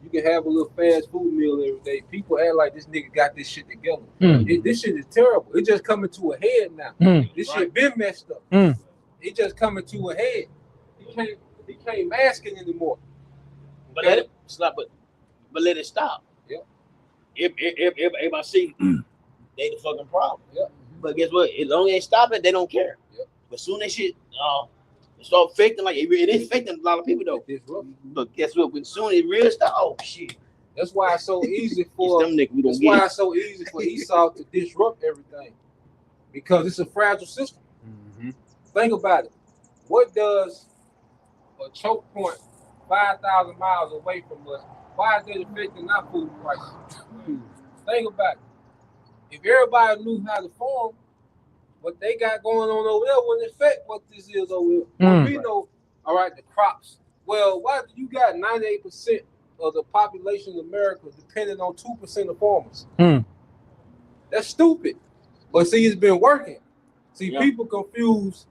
you can have a little fast food meal every day. People act like this nigga got this shit together. This shit is terrible. It just coming to a head now. This shit been messed up. It just coming to a head. He can't mask it anymore. But let it stop. But let it stop. Yeah. If everybody see, they the fucking problem. Yeah. But guess what? As long as they stop it, they don't care. Yeah. But soon as shit start affecting, like it is affecting a lot of people though. But guess what? When soon it really start, oh shit. That's why it's so easy for It's them niggas we don't that's get why it. it's so easy for Esau to disrupt everything. Because it's a fragile system. Think about it. What does a choke point 5,000 miles away from us, why is that affecting our food prices? Think about it. If everybody knew how to farm, what they got going on over there wouldn't affect what this is over here. When we know, all right, the crops. Well, why do you got 98% of the population of America depending on 2% of farmers? That's stupid. But see, it's been working. See, people confuse,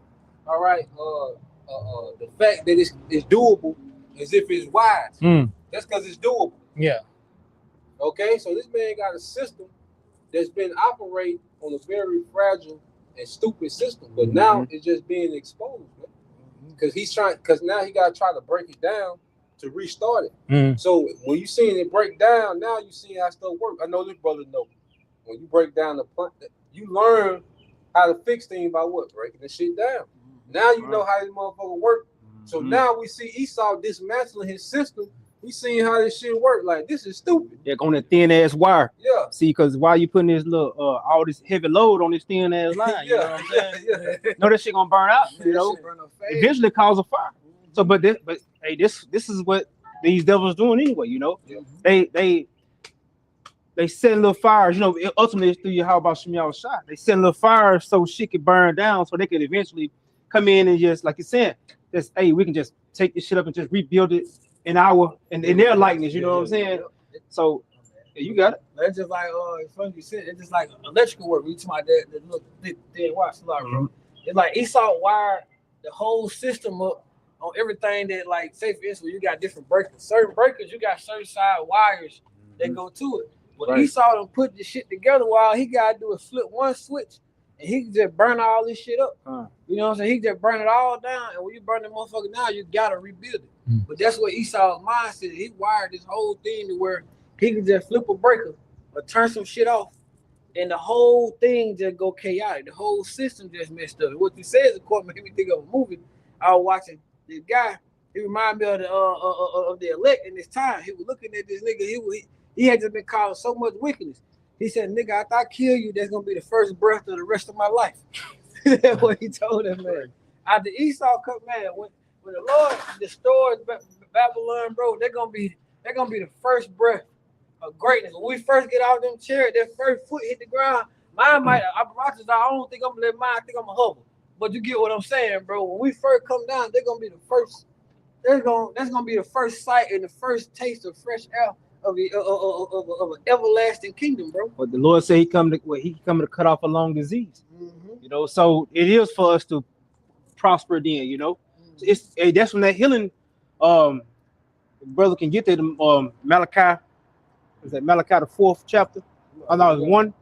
all right, the fact that it's doable as if it's wise. That's because it's doable. Yeah. Okay, so this man got a system that's been operating on a very fragile and stupid system, but now it's just being exposed, man. Because now he got to try to break it down to restart it. So when you seeing it break down, now you see how stuff work. I know this brother know. When you break down the plant, you learn how to fix things by what? Breaking the shit down. Now you know how this motherfucker work. So now we see Esau dismantling his system. We seeing how this shit work. Like, this is stupid. Yeah, on that thin ass wire. Yeah. See, because why you putting this little all this heavy load on this thin ass line? You know what I'm saying? No, that shit gonna burn out. You know, eventually cause a fire. So, but hey, this is what these devils doing anyway. You know, they set little fires. You know, ultimately it's through your how about Shemiah shot. They set little fires so shit can burn down, so they can eventually come in and just like you said, just hey, we can just take this shit up and just rebuild it in their likeness. You know what I'm saying? So yeah, you got it. That's just like it's funny you said. It's just like electrical work. We talking about that look dead watch a lot, bro. It's like Esau wired the whole system up on everything that, like, say for instance, you got different breakers. Certain breakers, you got certain side wires that go to it. But Esau done put the shit together while he gotta do is flip one switch and he can just burn all this shit up. You know what I'm saying? He just burn it all down, and when you burn the motherfucker down, you gotta rebuild it. But that's what Esau's mindset. He wired this whole thing to where he can just flip a breaker or turn some shit off, and the whole thing just go chaotic. The whole system just messed up. What you said, of course, made me think of a movie I was watching. This guy, he reminded me of the elect in this time. He was looking at this nigga. He had just been causing so much wickedness. He said, "Nigga, after I kill you, that's gonna be the first breath of the rest of my life." That's what he told him, man. After Esau cut, man, when the Lord destroys Babylon, bro, they're gonna be the first breath of greatness. When we first get out of them chairs, that first foot hit the ground. Mine might, I don't think I'm gonna let mine. I think I'm gonna hover. But you get what I'm saying, bro. When we first come down, they're gonna be the first. That's gonna be the first sight and the first taste of fresh air of an everlasting kingdom, bro. But the Lord said he come to cut off a long disease. You know, so it is for us to prosper then, you know. That's when that healing brother can get there. Malachi, is that Malachi the 4th chapter? I know it's 1.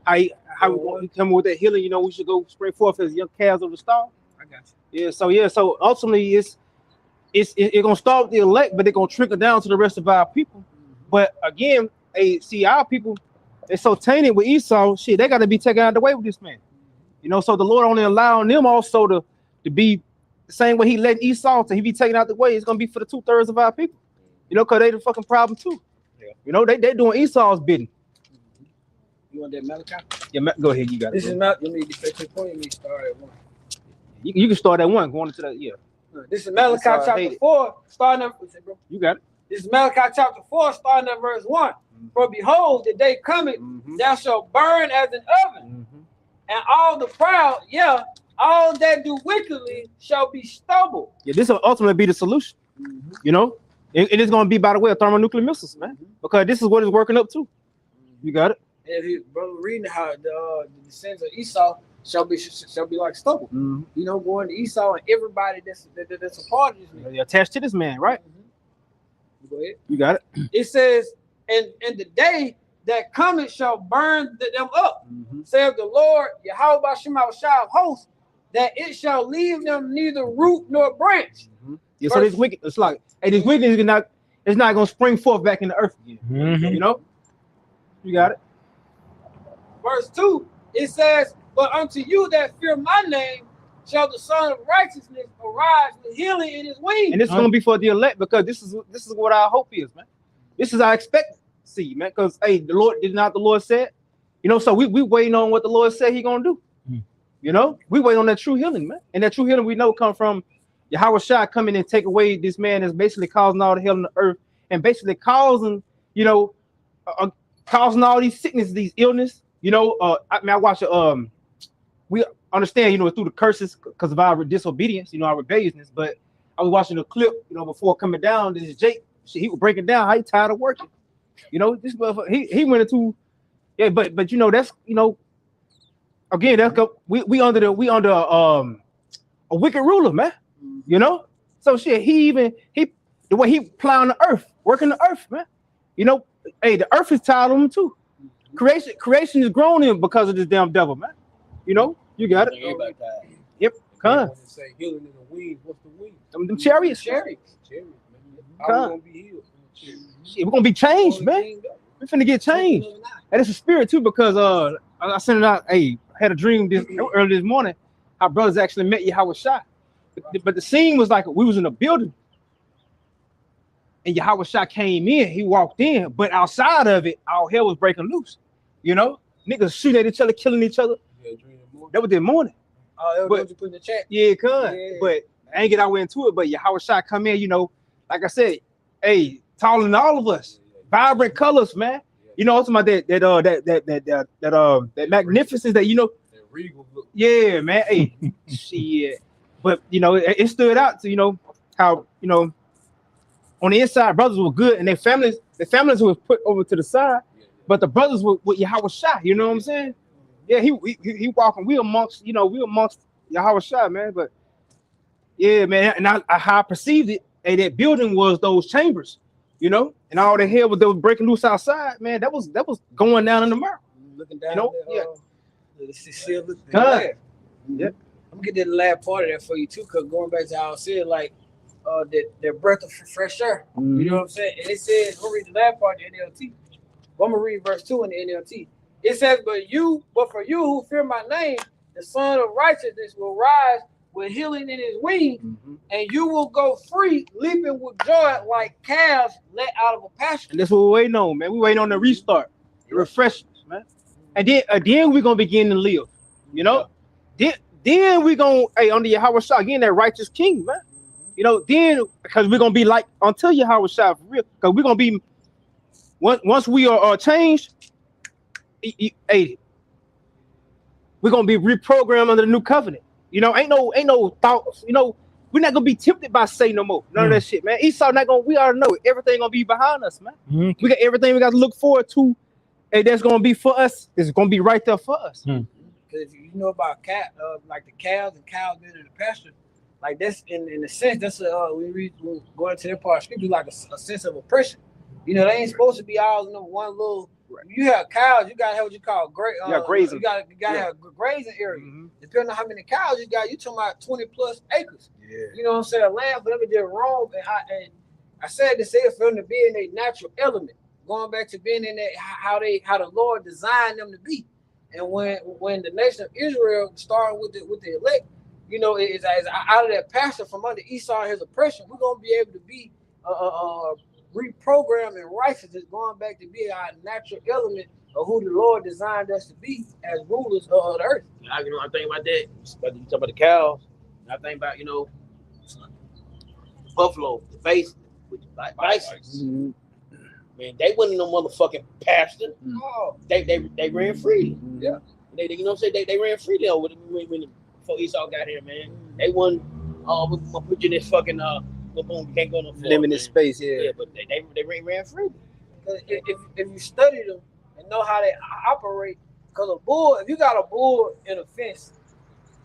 How we come with that healing, you know, we should go spring forth as young calves of the stall. I got you. So ultimately it's gonna start with the elect, but it's gonna trickle down to the rest of our people. But again, see, our people, they're so tainted with Esau. Shit, they got to be taken out of the way with this man. You know, so the Lord only allowing them also to be the same way he let Esau to he be taken out the way. It's gonna be for the 2/3 of our people. You know, cause they the fucking problem too. Yeah. You know, they doing Esau's bidding. You want that Malachi? Yeah, go ahead. You got This it. is not. You need to get to the point. You need to start at 1. You can start at 1, going into that. Yeah, This is Malachi chapter 4, starting at. you got it. This is Malachi chapter 4, starting at verse 1. For behold, the day cometh, thou shalt burn as an oven, and all the proud, all that do wickedly shall be stubble. Yeah, this will ultimately be the solution. You know, it is going to be by the way of thermonuclear missiles, man, because this is what it's working up to. You got it. And if you brother reading how the descendants of Esau shall be like stubble. You know, going to Esau and everybody that's a part of this man. They're attached to this man, right? Go ahead. You got it. It says, and the day that cometh shall burn them up, saith the Lord, Yahweh B'Shem Shah of hosts, that it shall leave them neither root nor branch. Yeah, so this wicked, it's like, hey, this wickedness is not gonna spring forth back in the earth again. You know, you got it. Verse 2, it says, but unto you that fear my name shall the Son of Righteousness arise with healing in his wings. And this is gonna be for the elect, because this is what our hope is, man. This is our expectancy, man. Because hey, the Lord said, you know, so we waiting on what the Lord said he gonna do. You know, we wait on that true healing, man. And that true healing we know come from Yahweh Shai coming and take away this man that's basically causing all the hell on the earth and basically causing, you know, causing all these sickness, these illness. You know, I watch we understand, you know, through the curses because of our disobedience, you know, our rebelliousness. But I was watching a clip, you know, before coming down. This is Jake. He was breaking down how he tired of working. You know, this he went into, but you know, that's, you know, again, that's we under a wicked ruler, man. You know, so shit, the way he plowing the earth, working the earth, man. You know, hey, the earth is tired of him too. Creation is grown in because of this damn devil, man. You know, you got it. Yep, come. Say healing in the wings. What's the wings? Them chariots. Chariots. How we gonna be healed? Shit, we're gonna be changed, man. We're finna get changed. And it's a spirit too, because I sent it out. Hey, I had a dream early this morning. Our brothers actually met Yahweh Shai. But the scene was like we was in a building, and Yahweh Shai came in. He walked in, but outside of it, all hell was breaking loose. You know, niggas shooting at each other, killing each other. That was the morning. Oh, that was what you put in the chat. Yeah, but I ain't get all into it. But Yahweh Shai come in, you know, like I said, hey, taller than all of us, vibrant colors, man. You know, talking about that magnificence that, you know, That regal look. yeah, man. Hey, shit. But you know, it stood out to, you know, how, you know, on the inside, brothers were good, and their families were put over to the side, but the brothers were with Yahweh Shai. You know what I'm saying? Yeah, he walking. We amongst Yahweh Shai, man. But yeah, man, and how I perceived it, hey, that building was those chambers, you know, and all the hell that was breaking loose outside, man. That was going down in the murk. Looking down, You know, Yep. I'm gonna get that last part of that for you too, because going back to how I said, like, that breath of fresh air. You know what I'm saying? And it says, we'll read the last part of the NLT. Well, I'm gonna read verse 2 in the NLT. It says, but for you who fear my name, the Son of Righteousness will rise with healing in his wings, and you will go free, leaping with joy like calves let out of a pasture. And that's what we're waiting on, man. We waiting on the restart, the refreshments, man. And then we're gonna begin to live, you know. Then we're gonna, hey, under Yahweh Shai, again, that righteous king, man. You know, then because we're gonna be like until Yahweh Shai for real, because we're gonna be once we are changed, hey, we're gonna be reprogrammed under the new covenant. You know, ain't no thoughts, you know, we're not gonna be tempted by Satan no more. None of that shit, man. Esau not gonna, we already know it. Everything gonna be behind us, man. We got everything we got to look forward to, and that's gonna be for us. It's gonna be right there for us. Because you know about like the cows and cows being in the pasture, like that's in a sense, that's we go into that part of scripture, like a sense of oppression. You know, they ain't supposed to be all in one little. You have cows, you gotta have what you call grazing. You gotta have a grazing area. Depending on how many cows you got, you talking about 20 plus acres. You know what I'm saying? Land for them to just roam. And I said to say for them to be in a natural element, going back to being in that how the Lord designed them to be. And when the nation of Israel started with the elect, you know, is out of that pasture from under Esau and his oppression, we're gonna be able to be reprogrammed and righteousness, going back to be our natural element of who the Lord designed us to be as rulers of the earth. I think about that. But you talk about the cows. I think about, you know, the buffalo, the bison, bison. Man, they wasn't no motherfucking pasture. Oh, They ran free. yeah. They you know what I'm saying? They ran free there when before Esau got here, man. They wasn't we're gonna put you in this fucking boom, you can't go no further, Limited space, Yeah, but they ran free. Because if you study them and know how they operate, because a bull, if you got a bull in a fence,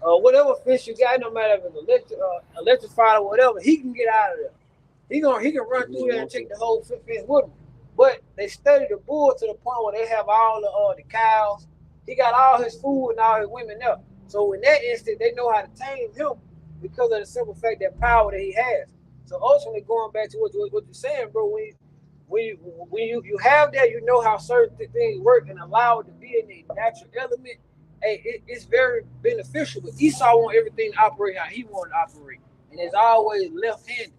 whatever fence you got, no matter if it's electrified or whatever, he can get out of there. He can run through there and take the whole fence with him. But they study the bull to the point where they have all the cows. He got all his food and all his women there. So in that instant, they know how to tame him because of the simple fact that power that he has. So ultimately, going back to what you're saying, bro, when you have that, you know how certain things work and allow it to be in a natural element. Hey, it's very beneficial. But Esau want everything to operate how he wanted to operate, and it's always left-handed.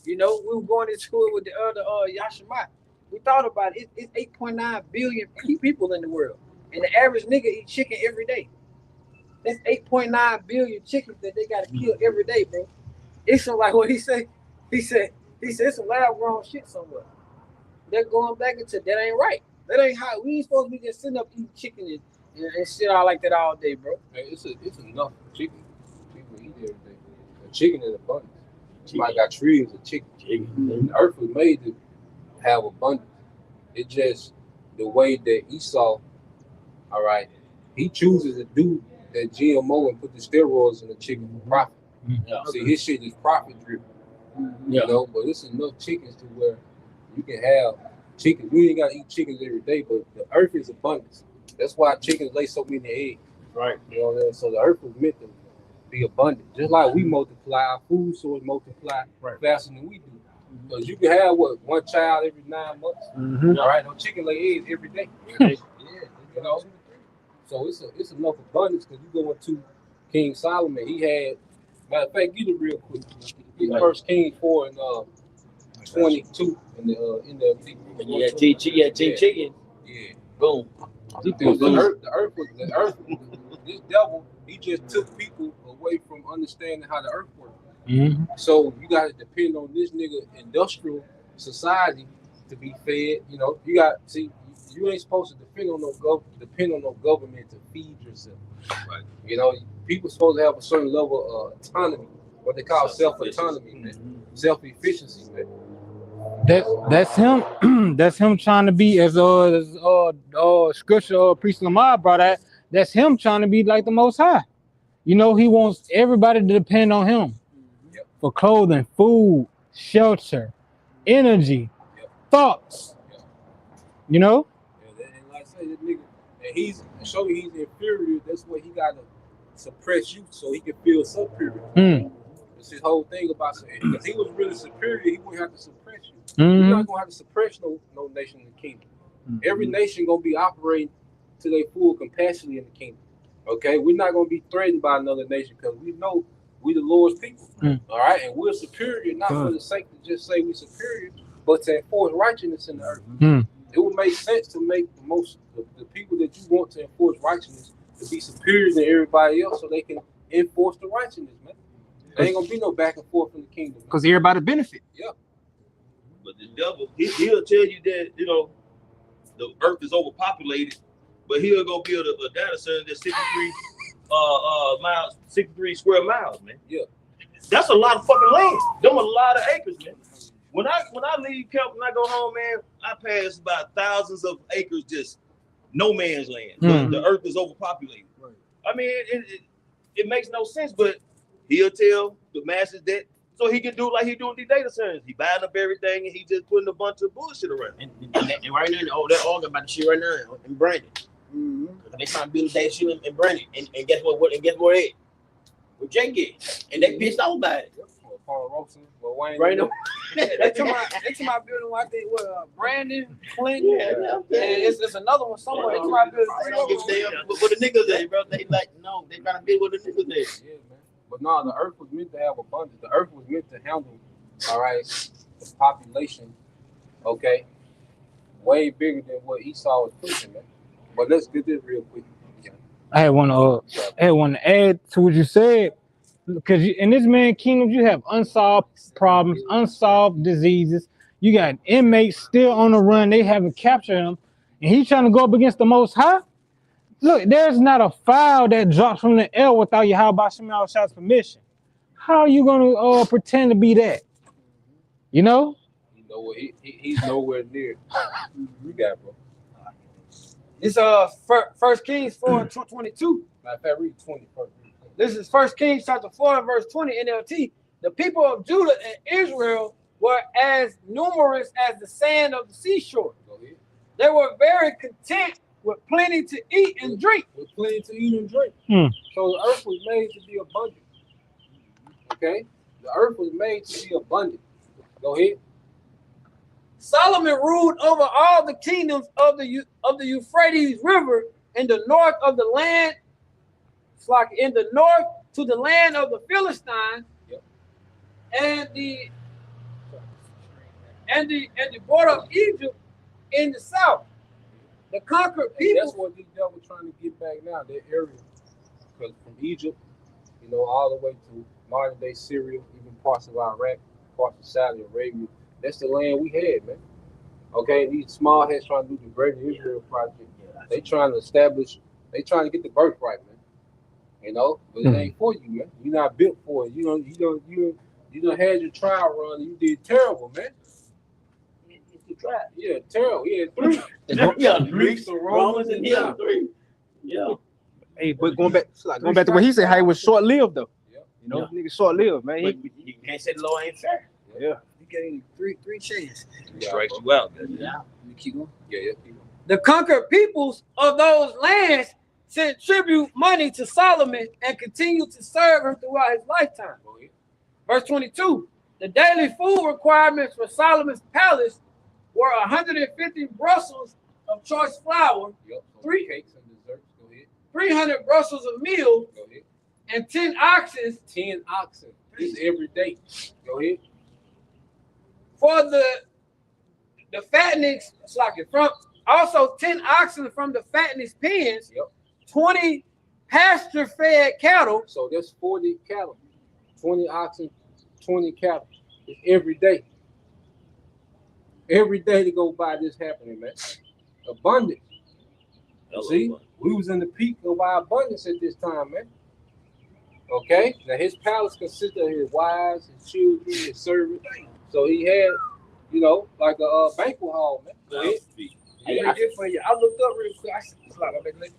You know, we were going to school with the other Yashima. We thought about it. It's 8.9 billion people in the world, and the average nigga eat chicken every day. That's 8.9 billion chickens that they got to kill every day, bro. It's like what he said. He said it's some lab grown shit somewhere. They're going back into that ain't right. That ain't how we ain't supposed to be just sitting up eating chicken and shit all like that all day, bro. Man, it's enough chicken. People eat every day. The chicken is abundant. Somebody got trees of chicken. The earth was made to have abundance. It's just the way that Esau, all right, he chooses to do that GMO and put the steroids in the chicken for profit. Yeah. See, his shit is profit driven. Yeah. You know, but it's enough chickens to where you can have chickens. We ain't gotta eat chickens every day, but the earth is abundance. That's why chickens lay so many eggs. Right. You know what I mean? So the earth was meant to be abundant. Just like we multiply, our food source multiply faster than we do. Because you can have one child every 9 months. All right, no chicken lay eggs every day. You know. So it's enough abundance because you go into King Solomon. He had, matter of fact, get it real quick. Get First King 4 and 22 in the chicken. Yeah. Boom. The earth, this devil, he just took people away from understanding how the earth works. So you got to depend on this nigga industrial society to be fed. You know, you ain't supposed to depend on no government to feed yourself. Right. You know, people supposed to have a certain level of autonomy, what they call self-autonomy, man. Self-efficiency, man. That's him. That's him trying to be as scripture priest Lamar brought out. That's him trying to be like the Most High. You know, he wants everybody to depend on him for clothing, food, shelter, energy, thoughts. You know. And like I say, this nigga, and he's inferior. That's why he gotta suppress you so he can feel superior. It's his whole thing about because he was really superior, he wouldn't have to suppress you. You're not gonna have to suppress no nation in the kingdom. Every nation gonna be operating to their full capacity in the kingdom. Okay, we're not gonna be threatened by another nation because we know we the Lord's people. All right, and we're superior not for the sake to just say we're superior, but to enforce righteousness in the earth. It would make sense to make the people that you want to enforce righteousness to be superior than everybody else, so they can enforce the righteousness, man. There ain't gonna be no back and forth in the kingdom. Because everybody benefit. Yeah. But the devil, he'll tell you that, you know, the earth is overpopulated, but he'll go build a data center that's 63 square miles, man. Yeah. That's a lot of fucking land. Them a lot of acres, man. When I leave camp and I go home, man, I pass about thousands of acres, just no man's land. The earth is overpopulated. Right. I mean, it makes no sense, but he'll tell the masses that so he can do like he doing these data centers. He buying up everything and he just putting a bunch of bullshit around. And right now, they're arguing about the shit right now in Brandon. They trying to build a data shit in Brandon. And guess what? And guess where it? Where Jake is. And they pissed off about it. Ponderosa, but Wayne. Right now. They to my building. I think Brandon, Clinton, Yeah, and it's another one somewhere. They to my building. I don't give a damn what the niggas there, bro. They like, no, they trying to be with the niggas there. Yeah, man. But no, the earth was meant to have abundance. The earth was meant to handle, all right, the population, okay, way bigger than what Esau was pushing, man. But let's get this real quick. I had one to add to what you said, because in this man kingdom you have unsolved problems, unsolved diseases. You got inmates still on the run. They haven't captured him, and he's trying to go up against the Most High. Look, there's not a file that drops from the air without Yahweh Shem Shah's permission. How are you gonna pretend to be that? You know? You know what? He's nowhere near. You got, bro. It's First Kings 4:22. Matter of fact, read 20 first. This is First Kings chapter 4 and verse 20 NLT. The people of Judah and Israel were as numerous as the sand of the seashore. Go ahead. They were very content with plenty to eat and drink. With plenty to eat and drink. So the earth was made to be abundant. Okay? The earth was made to be abundant. Go ahead. Solomon ruled over all the kingdoms of the Euphrates River in the north of the land. It's like in the north to the land of the Philistines, yep. and the border of Egypt in the south. The conquered people. That's what these devils trying to get back now, that area. Because from Egypt, you know, all the way to modern day Syria, even parts of Iraq, parts of Saudi Arabia. That's the land we had, man. Okay, these small heads trying to do the Greater Israel Project. They trying to establish, they trying to get the birthright, man. You know, but it ain't for you, man. You're not built for it. You don't had your trial run and you did terrible, man. You tried. Yeah, terrible. Yeah, 3. Yeah, Greeks and Romans and yeah, 3. Yeah. Hey, but going back to what he said, how he was short lived though. Yeah. You know, nigga short lived, man. But you can't say the law ain't fair. Yeah. You getting three chances. Strikes you out. Yeah. You keep going. Yeah, keep going. The conquered peoples of those lands sent tribute money to Solomon and continued to serve him throughout his lifetime. Go ahead. Verse 22. The daily food requirements for Solomon's palace were 150 Brussels of choice flour, Yep. So 3 cakes and desserts. Go ahead. 300 Brussels of meal, Go ahead. and 10 oxen 10 oxen. This is every day. Go ahead. for the fattenings. It's like it from also 10 oxen from the fattenings pens. Yep. 20 pasture-fed cattle. So that's 40 cattle. 20 oxen, 20 cattle. It's every day. Every day to go by this happening, man. Abundance. See, we was in the peak of our abundance at this time, man. Okay? Now his palace consisted of his wives, his children, his servants. So he had, you know, like a banquet hall, man. Go ahead. Hey, I did for you. I looked up real quick. I said,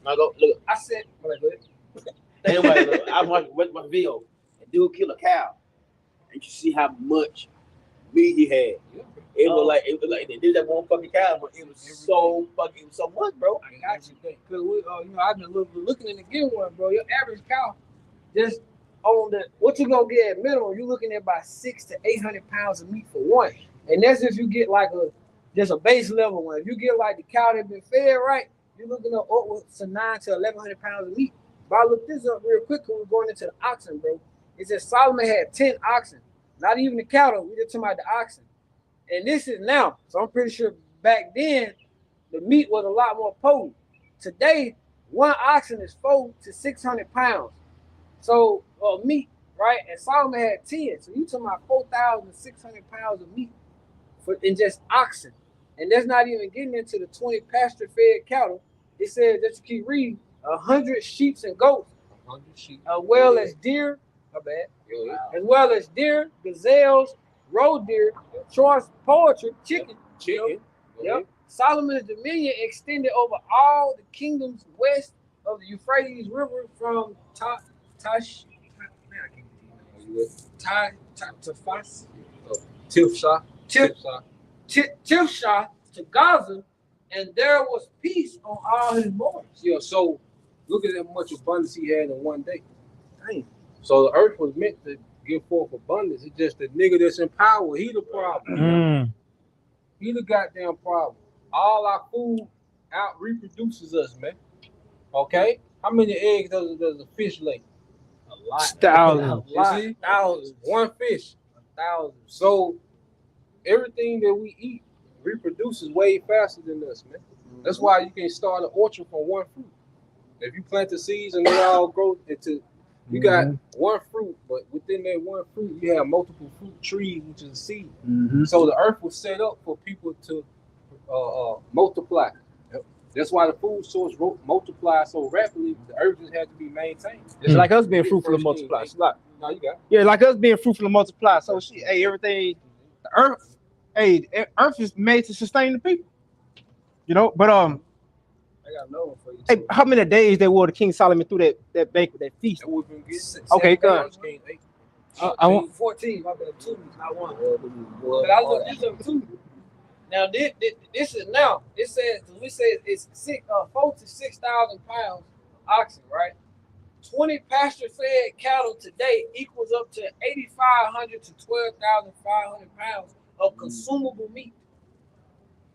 Now go look. I said, Anyway, look, I watched my video. A dude killed a cow, and you see how much meat he had. It was like they did that one fucking cow, but it was so much, bro. I got you. Because we, I've been looking in the given one, bro. Your average cow, just on the what you gonna get at minimum, you're looking at about 600 to 800 pounds of meat for one, and that's if you get like just a base level one. If you get like the cow that been fed right, you're looking at upwards to 900 to 1100 pounds of meat. But I looked this up real quick because we're going into the oxen, bro. It says Solomon had 10 oxen, not even the cattle. We just talking about the oxen. And this is now, so I'm pretty sure back then the meat was a lot more potent. Today, one oxen is 400 to 600 pounds. So meat, right? And Solomon had 10. So you talking about 4,600 pounds of meat in just oxen. And that's not even getting into the 20 pasture-fed cattle. It says that you keep reading 100 sheep and goats, 100 sheep. as well as deer, as well as deer, gazelles, roe deer, choice poultry, chicken. Yep. Solomon's dominion extended over all the kingdoms west of the Euphrates River from Tifsha to Gaza, and there was peace on all his borders. Yeah, so look at how much abundance he had in one day. Dang. So the earth was meant to give forth abundance. It's just the nigga that's in power. He the problem. Mm. He the goddamn problem. All our food out reproduces us, man. Okay? How many eggs does a fish lay? A lot. Thousands. You see? Thousands. One fish. 1,000. So everything that we eat reproduces way faster than us, man. That's why you can start an orchard from one fruit. If you plant the seeds and they all grow into, you got one fruit, but within that one fruit, you have multiple fruit trees, which is a seed. So the earth was set up for people to multiply. That's why the food source multiplies so rapidly. The earth just had to be maintained. It's like us being fruitful and multiply. It's like, No, you got it. yeah, like us being fruitful and multiply. So shit, hey, everything, the earth, earth is made to sustain the people. You know, but I got another one for you. hey, how many days they wore the King Solomon through that banquet, that feast? That would have been good. Okay, good. I want 14. I've been 2, not 1. But I look this up 2. Now this is now. It says we say it's 4 to 6,000 pounds oxen, right? 20 pasture-fed cattle today equals up to 8,500 to 12,500 pounds of consumable meat.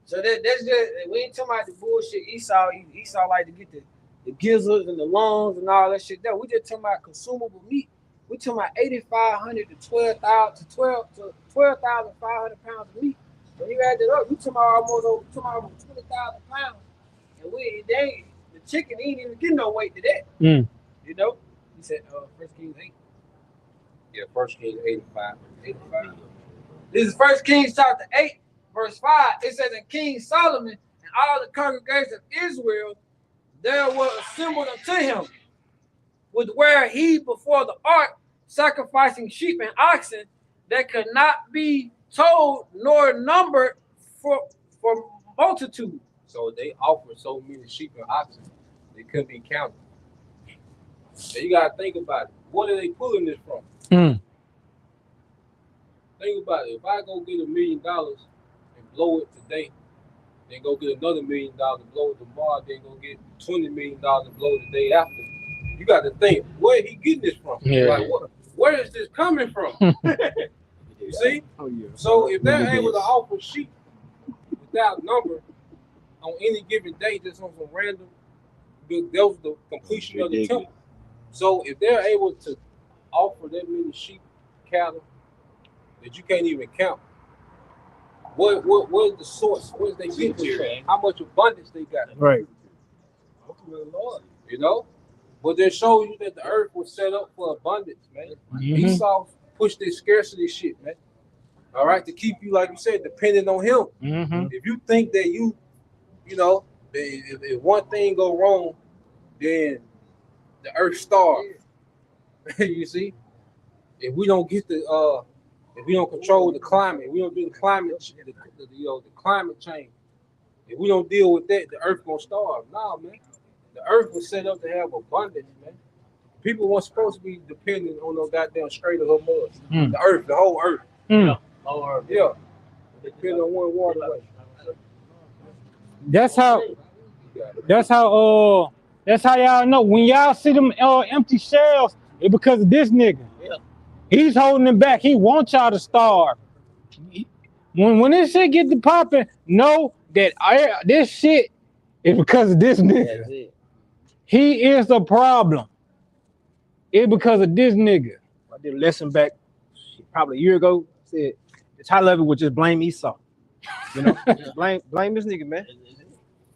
So that's just, we ain't talking about the bullshit Esau like to get the gizzards and the lungs and all that shit there. We just talking about consumable meat. We talking about 8,500 to 12,500 pounds of meat. When you add that up, you talking about almost 20,000 pounds. And the chicken ain't even getting no weight to that. Mm. You know? He said 1 Kings 8. Yeah, 1 Kings 85. This is 1 Kings chapter 8, verse 5. It says, and King Solomon and all the congregation of Israel, there were assembled unto him, with where he before the ark, sacrificing sheep and oxen that could not be told nor numbered for multitude. So they offered so many sheep and oxen, they couldn't be counted. So you gotta think about it. What are they pulling this from? Mm. Think about it. If I go get $1 million and blow it today, then go get another $1 million and blow it tomorrow, then go get $20 million and blow it the day after. You got to think, where he getting this from? Yeah. Like, where is this coming from? You see? Oh yeah. So if they're able to offer sheep without number on any given day, just on some random, that was the completion of the temple. So if they're able to offer that many sheep, cattle that you can't even count, what is the source? Where's they get this from? How much abundance they got? right. You know? But they show you that the earth was set up for abundance, man. Mhm. Esau pushed this scarcity shit, man. All right, to keep you, like you said, dependent on him. Mm-hmm. If you think that you know, if one thing go wrong, then the earth starves. You see, if we don't get if we don't control the climate, we don't do the climate change. If we don't deal with that, the earth gonna starve. Nah, man. The earth was set up to have abundance, man. People weren't supposed to be dependent on no goddamn Strait of Hormuz. Mm. The earth, the whole earth. Mm. Yeah. Depending on one waterway. That's how y'all know when y'all see them empty shells, it's because of this nigga. Yeah. He's holding it back. He wants y'all to starve. When this shit get to popping, know that this shit is because of this nigga. That's it. He is the problem. It's because of this nigga. I did a lesson back probably a year ago. Said the high level would just blame Esau. You know, blame this nigga, man. You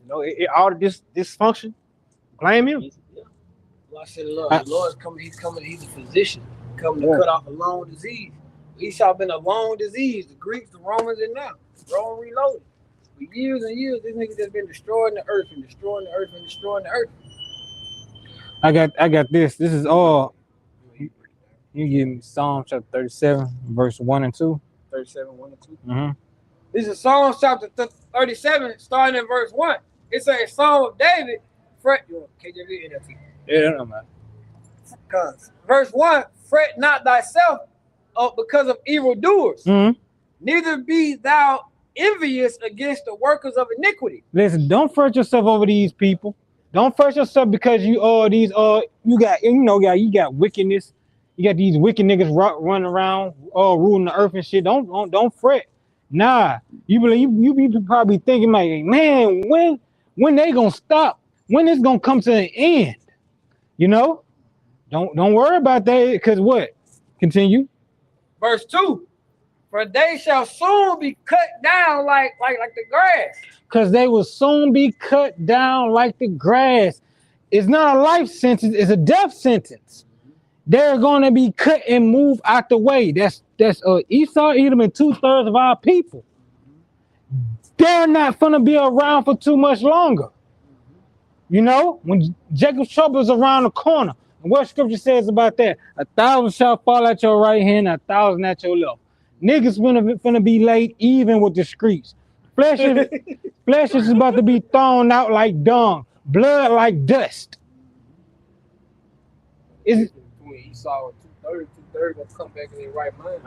know, all of this dysfunction, blame him. Well, I said, Lord, the Lord's coming. He's coming. He's a physician, coming to cut off a long disease. Esau been a long disease. The Greeks, the Romans, and now Rome reloaded. For years and years, this nigga just been destroying the earth and destroying the earth and destroying the earth. I got this. This is all. You give me Psalm chapter 37, verse 1 and 2. 37, 1 and 2. Mm-hmm. This is Psalm chapter 37, starting in verse 1. It's a Psalm of David. KJV, NLT. Yeah, no man. Verse 1, fret not thyself because of evildoers, Mm-hmm. neither be thou envious against the workers of iniquity. Listen, don't fret yourself over these people. Don't fret yourself because you got wickedness. You got these wicked niggas running around, ruling the earth and shit. Don't fret. Nah, you be probably thinking like, man, when they gonna stop? When it's gonna come to an end? You know? Don't worry about that, because what? Continue. Verse 2. For they shall soon be cut down like the grass. Because they will soon be cut down like the grass. It's not a life sentence, it's a death sentence. They're gonna be cut and moved out the way. That's Esau, Edom, and 2/3 of our people. They're not gonna be around for too much longer. You know, when Jacob's trouble is around the corner, and what scripture says about that? 1,000 shall fall at your right hand, 1,000 at your left. Niggas finna be laid even with the streets. Flesh is about to be thrown out like dung, blood like dust. Is Between Esau and 2/3 gonna come back in their right mind.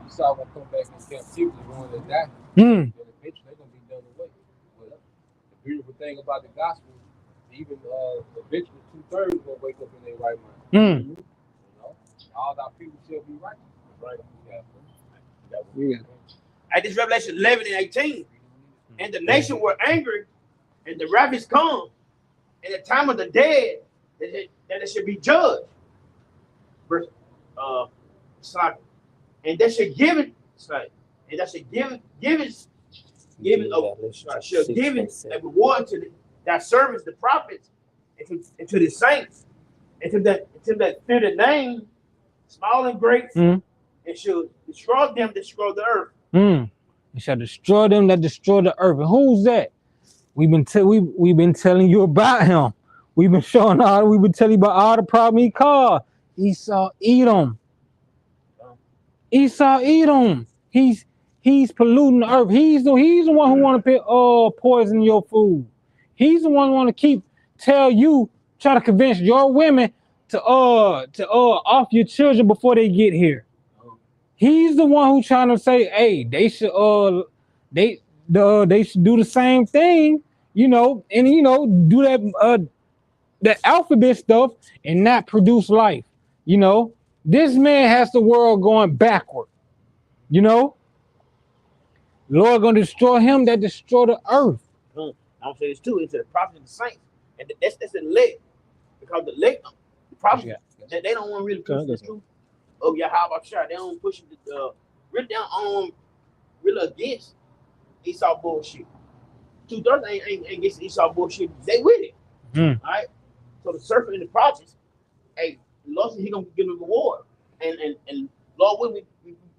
Esau gonna come back in captivity, one that die. And eventually they're gonna be done away. But the beautiful thing about the gospel, even eventually 2/3 gonna wake up in their right mind. You know, all our people shall be righteous. Right. Yeah. At this Revelation 11 and 18, and the nation were angry, and the rabbis come, in the time of the dead, that it should be judged. Verse, and they should give it, and they should give a reward to that servants, the prophets, and to the saints, and to that fear the name, small and great, and should destroy them, destroy the earth. It shall destroy them that destroy the earth. And who's that? We've been telling you about him. We've been telling you about all the problem he caused. Esau, Edom. Esau, Edom. He's polluting the earth. He's the one who want to poison your food. He's the one who want to try to convince your women to off your children before they get here. He's the one who's trying to say, hey, they should do the same thing, you know, and do that alphabet stuff and not produce life. You know, this man has the world going backward. You know, the Lord gonna destroy him that destroy the earth. I'm gonna say this too, into the prophets and the saints, and that's the elect, because the elect, the prophets, they don't want to really push the truth. Oh yeah, how about Shah? They don't push it. Really down really against Esau bullshit. 2/3 ain't against Esau bullshit. They with it. All right. So the serpent in the process, hey, Lord said he gonna give them a reward, and Lord will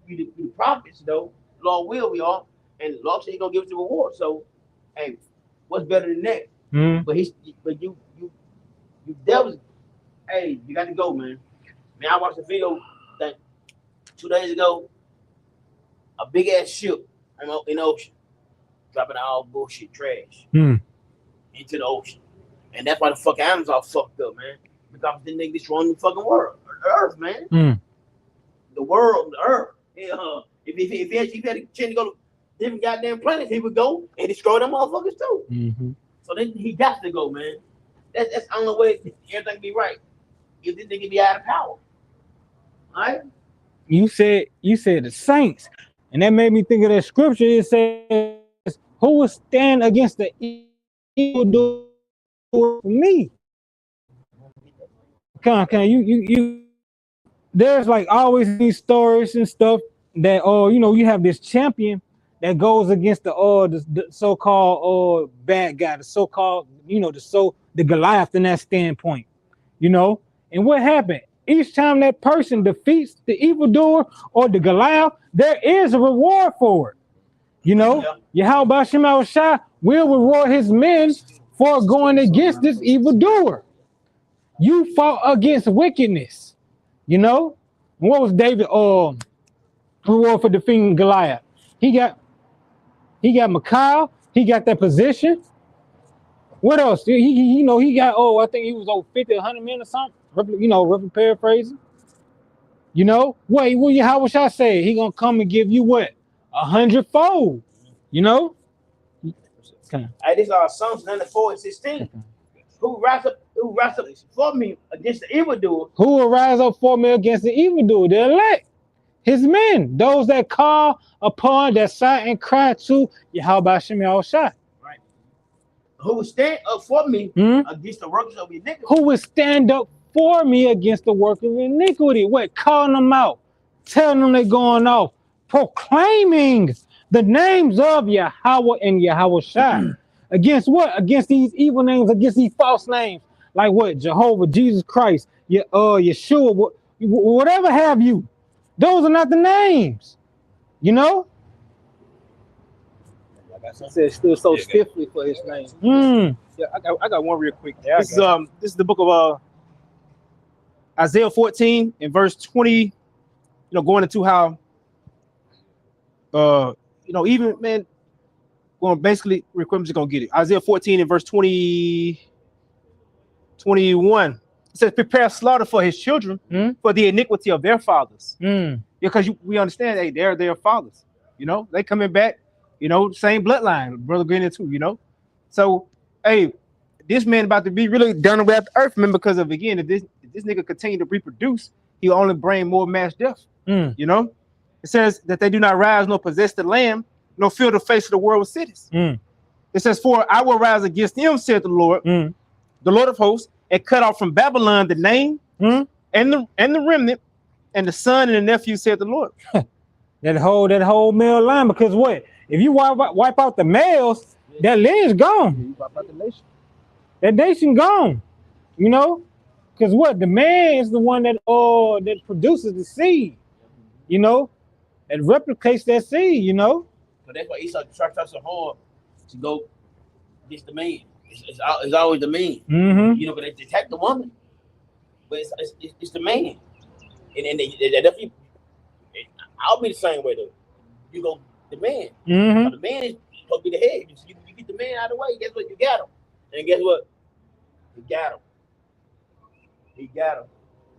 we the prophets though. Lord will we all, and Lord said he gonna give us the reward. So, hey, what's better than that? But you devils, hey, you got to go, man. Man, I watched a video that 2 days ago, a big ass ship in the ocean, dropping all bullshit trash into the ocean. And that's why the fucking animals all fucked up, man. Because the niggas destroying the fucking world, the earth, man. The world, the earth. If he had a chance to go to different goddamn planets, he would go and destroy them motherfuckers too. So then he got to go, man. That's the only way everything be right. If this nigga be out of power. All right? You said the saints, and that made me think of that scripture. It says, who will stand against the evil doer for me? Come on, you there's like always these stories and stuff that you have this champion that goes against the so-called bad guy, the so-called, the Goliath in that standpoint, and what happened? Each time that person defeats the evildoer or the Goliath, there is a reward for it. Yahweh Shema Shai will reward his men for going against this evildoer. You fought against wickedness, What was David reward for defeating Goliath? He got Michal, he got that position. What else? He got, I think he was over 50, 100 men or something. Roughly paraphrasing. How would I say? He gonna come and give you what? 100-fold. Hey, this is Psalms 94:16. who rise up for me against the evildoer. Who will rise up for me against the evildoer? The elect, his men, those that call upon, that sigh and cry to Yahweh Shem Yahushua. Right. Who will stand up for me against the workers of iniquity. Who will stand up for me against the work of iniquity? What? Calling them out, telling them they're going off, proclaiming the names of Yahweh and Yahushua. Against what? Against these evil names, against these false names. Like what? Jehovah, Jesus Christ, Yeshua, whatever have you. Those are not the names. You know? Like I said, still so stiffly for his name. Yeah, I got one real quick. This is the book of Isaiah 14 and verse 20. Going into how even man, going basically, I'm just gonna get it. Isaiah 14 and verse 21. It says, prepare slaughter for his children for the iniquity of their fathers. Because we understand, hey, they're their fathers. They coming back, same bloodline, brother Green too, So, hey, this man about to be really done away at the earth, man, because of, again, if this nigga continue to reproduce, he'll only bring more mass death. It says that they do not rise nor possess the land, nor fill the face of the world with cities. It says, for I will rise against them, said the Lord, the Lord of hosts, and cut off from Babylon the name and the remnant, and the son and the nephew, said the Lord. that whole male line, because what? If you wipe out the males, that lineage gone. That nation gone. Because what? The man is the one that produces the seed. That replicates that seed. But that's why Esau tried so hard to go against the man. It's always the man. But they attack the woman. But it's the man. And they definitely, I'll be the same way though. You go the man. The man is supposed to be the head. You get the man out of the way. Guess what? You got him. And guess what? You got him. He got him.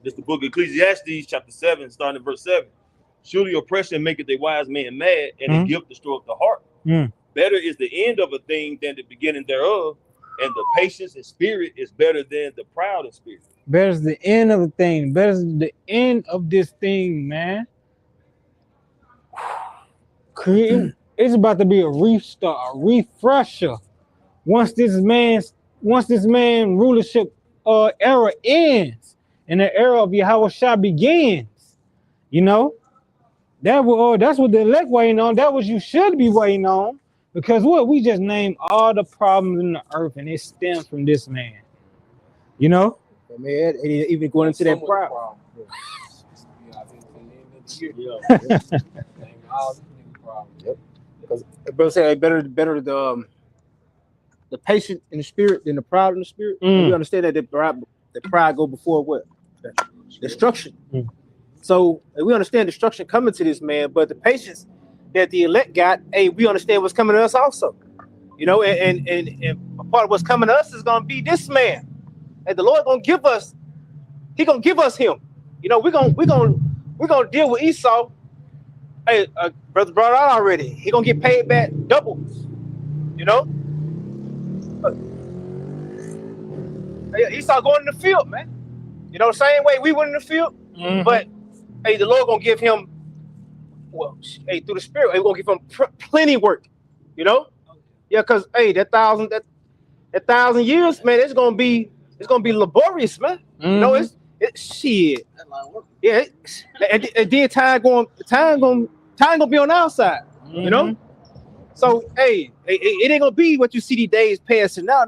This is the book of Ecclesiastes, chapter 7, starting at verse 7. Surely oppression maketh a wise man mad, and his gift destroyeth the heart. Better is the end of a thing than the beginning thereof, and the patience and spirit is better than the proud in spirit. Better is the end of the thing. Better is the end of this thing, man. It's about to be a restart, a refresher. Once this man rulership era ends and the era of Yahushua begins, that's what the elect waiting on. That what you should be waiting on, because what we just named all the problems in the earth, and it stems from this man. Man, even going into that pride. Because brother said better the patient in the spirit than the proud in the spirit. And we understand that the pride go before what? Destruction. So we understand destruction coming to this man, but the patience that the elect got, hey, we understand what's coming to us also. And a part of what's coming to us is gonna be this man. And the Lord gonna give us, He gonna give us him. We're gonna deal with Esau. Hey, brother brought it out already. He gonna get paid back double. Esau going in the field, man. Same way we went in the field. But hey, the Lord gonna give him, through the Spirit, He's gonna give him plenty work. Yeah, because hey, that thousand years, man, it's gonna be laborious, man. It's shit. Yeah, and then time gonna be on our side. So hey, it ain't gonna be what you see these days passing now.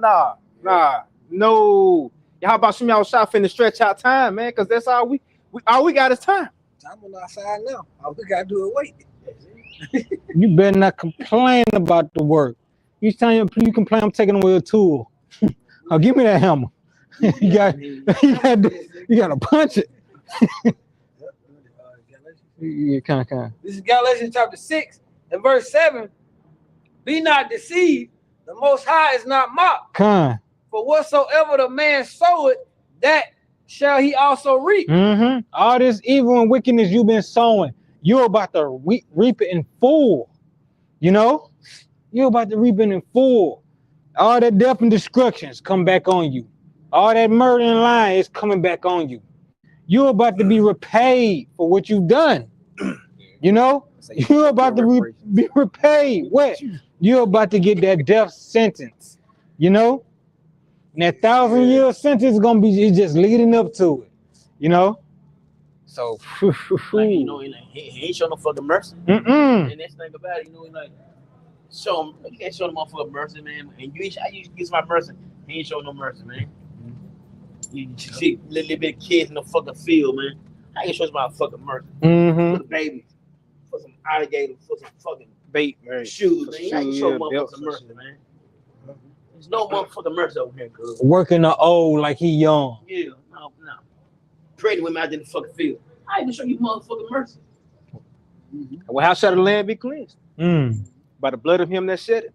No. How about some y'all shot finna stretch out time, man? Because that's all we got is time. Time on our side now. All we gotta do is wait. You better not complain about the work. Each time you complain, I'm taking away a tool. Oh, give me that hammer. you gotta punch it. Yeah, kind of. This is Galatians chapter 6 and verse 7. Be not deceived, the Most High is not mocked. For whatsoever the man soweth, that shall he also reap. All this evil and wickedness you've been sowing, you're about to reap it in full. You're about to reap it in full. All that death and destructions come back on you. All that murder and lying is coming back on you. You're about to be repaid for what you've done. You know, you're about to be repaid. What? You're about to get that death sentence. You know, and that 1,000-year sentence is gonna be it's just leading up to it. You know, so Like, you know, he ain't show no fucking mercy. mm-mm. And that's the thing about it, you know, he like show him. You can't show the motherfucker mercy, man. And I used to use my mercy. He ain't show no mercy, man. You see little bit of kids in the fucking field, man. How you show my fucking mercy? Mm-hmm. For the babies, for some alligators, for some fucking Bait, man. shoes, man. How you show Yeah, motherfuckers belts some and mercy, man? There's no motherfucking mercy over here, cuz. Working the old like he young. Yeah, no. Pregnant women out in the fucking field. I even show you motherfucking mercy. Well, how shall the land be cleansed? By the blood of him that shed it.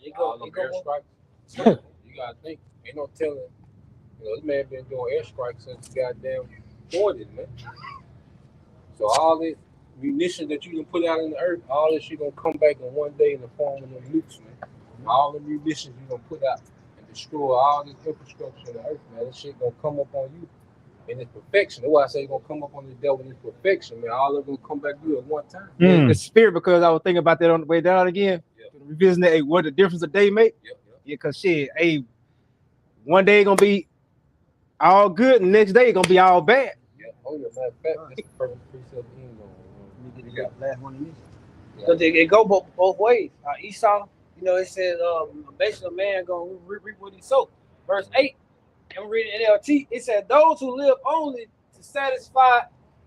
It All go, them it go, airstrikes. You gotta think. Ain't no telling. You know, this man been doing airstrikes since goddamn 40s, man. So all this munitions that you can put out in the earth, all this shit gonna come back in one day in the form of them nukes, man. All the munitions you gonna put out and destroy all this infrastructure in the earth, man. This shit gonna come up on you in its perfection. That's why I say it's gonna come up on the devil in its perfection, man. All of them come back to you at one time. The spirit, because I was thinking about that on the way down again. Revisiting that, what the difference a day make. Yeah, cause shit, one day gonna be all good, and the next day gonna be all bad. Yeah. Oh yeah, matter of fact, that's the perfect precept in You got the last one in this. because it go both ways. Esau, you know, it says basically a man gonna reap what he sowed. Verse 8, I'm reading NLT. It said, "Those who live only to satisfy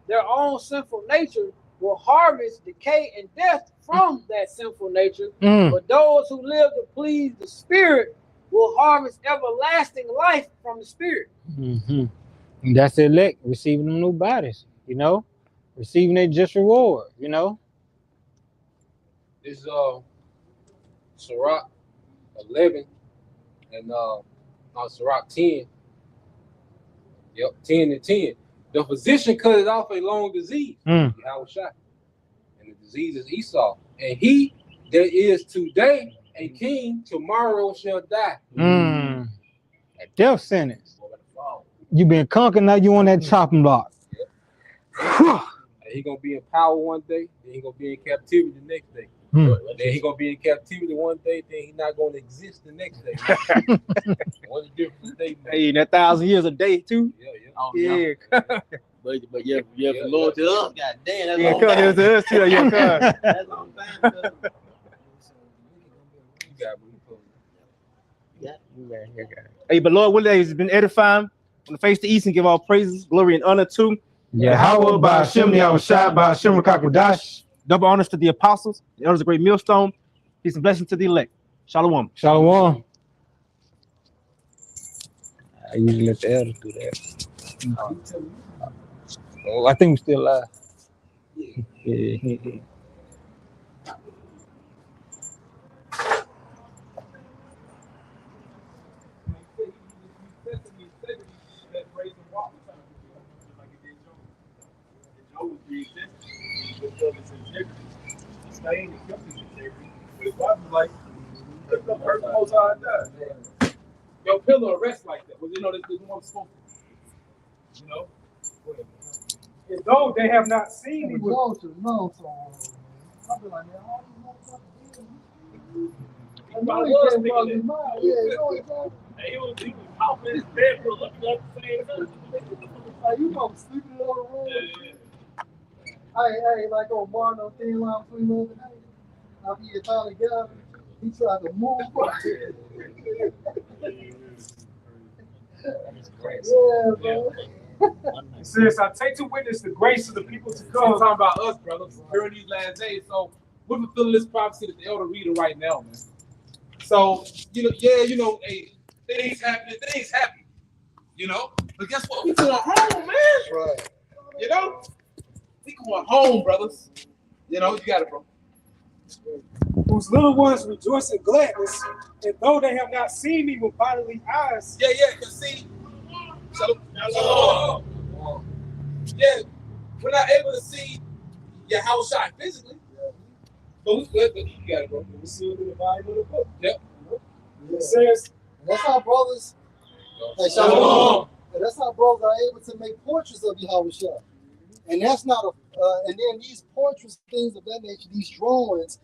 their own sinful nature will harvest decay and death from that sinful nature. But those who live to please the Spirit will harvest everlasting life from the Spirit." Mm-hmm. And that's the elect receiving them new bodies, you know, receiving their just reward, you know. This is Sirach 11 and Sirach 10. Yep, 10 and 10. The physician cut off a long disease. Yahweh shot. And the disease is Esau. And he that is today a king, tomorrow shall die. A death sentence. You been conquered, now you on that chopping block. And he gonna be in power one day, then he gonna be in captivity the next day. Then he gonna be in captivity one day, then he not gonna exist the next day. What's the difference today, man? Hey, that 1,000 years a day too. Yeah. Oh, Yeah, But yeah, for Lord to us, God damn, that's yeah, long come time. to us too. Yeah, come. That's long time. cuz. You got me. Hey, but Lord, Willie has been edifying on the face to east and give all praises, glory, and honor to Yahweh by Hashem, Yahweh Shai by Hashem Rakakwadash. double honors to the apostles, the elders of great millstone, peace and blessings to the elect. Shalom. Shalom. I usually let the elders do that. Oh, I think we're still live. Yeah. Your pillow rest like that. Well, you know, this one supposed to, you know. And though they have not seen me with And he was popping his bed for looking at the same time. You know, sleeping on the road. Hey, like on Barno Thin Line Free the other night. After he finally got him, he tried to move. Yeah, bro. It says, I take to witness the grace of the people to I'm come. talking about us, brothers, during these last days. So we're fulfilling this prophecy that the elder reading right now, man. So, hey, things happen, you know. But guess what? We going home, man. Right. You know? We going home, brothers. You know, you got it, bro. Whose little ones rejoice in gladness, and though they have not seen me with bodily eyes, Yeah, because see, so yeah, we're not able to see your house shot physically. But you got it, bro. we see it in the volume of the book. Yep. It says, That's how brothers Hey, Shalom. And that's how brothers are able to make portraits of Yahweh Shah. And that's not and then these portraits, things of that nature, these drawings,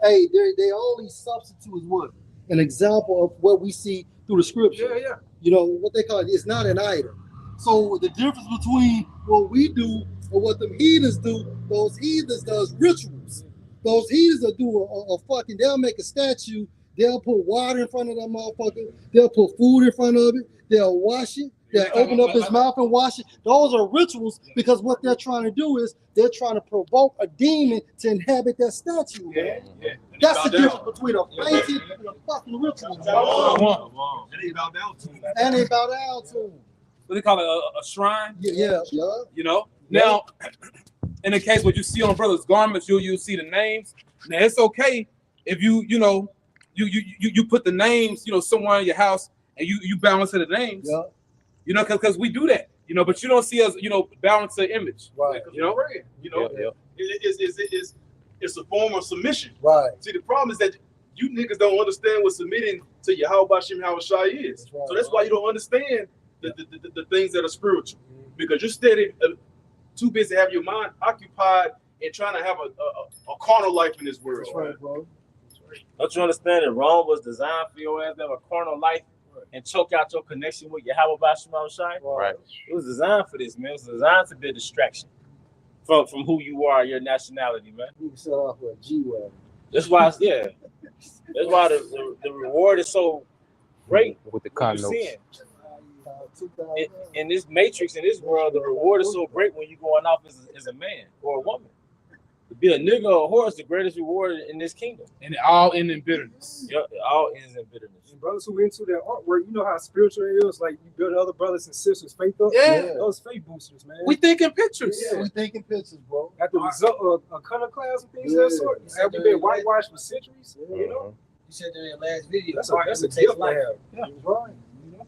hey, they only substitute as what? An example of what we see through the scripture. Yeah, yeah. You know, what they call it, it's not an idol. So the difference between what we do and what the heathens do, those heathens does rituals. Those heathens will do a fucking, they'll make a statue, they'll put water in front of that motherfucker, they'll put food in front of it, they'll wash it, they'll open up his mouth and wash it. Those are rituals because what they're trying to do is they're trying to provoke a demon to inhabit that statue. Yeah. That's the difference between a painting and a fucking ritual. And they bow down to him. And they bow down to him. What they call it, a shrine. Yeah. You know. Now, in the case what you see on brothers' garments, you'll see the names. Now it's okay if you put the names, somewhere in your house and you balance to the names. Yeah. Because we do that. But you don't see us, balance the image. Right. It's a form of submission. Right. See, the problem is that you niggas don't understand what submitting to Yahweh Bashem Hawashai is. That's right. So that's why you don't understand the things that are spiritual. Because you're steady, too busy having your mind occupied and trying to have a carnal life in this world. That's right, bro. Don't you understand that Rome was designed for your ass to have a carnal life and choke out your connection with Yahweh Bashem Shai? Right. It was designed for this, man. It was designed to be a distraction from who you are, your nationality, man. You can set off with a G-Wagon. That's why, that's why the reward is so great. With the What you're seeing. In this matrix, in this world, the reward is so great when you're going off as a man or a woman. To be a nigga or a horse, the greatest reward in this kingdom. And it all ends in bitterness. Yep, it all ends in bitterness. And brothers who into their artwork, you know how spiritual it is. Like you build other brothers and sisters' faith up. Yeah. Those faith boosters, man. We thinking pictures. Yeah, we thinking pictures, bro. At the result of a color class and things of that sort. Have we been whitewashed for centuries? You know, You said that in your last video. that's a takes gift I life. have. Yeah, right. You know?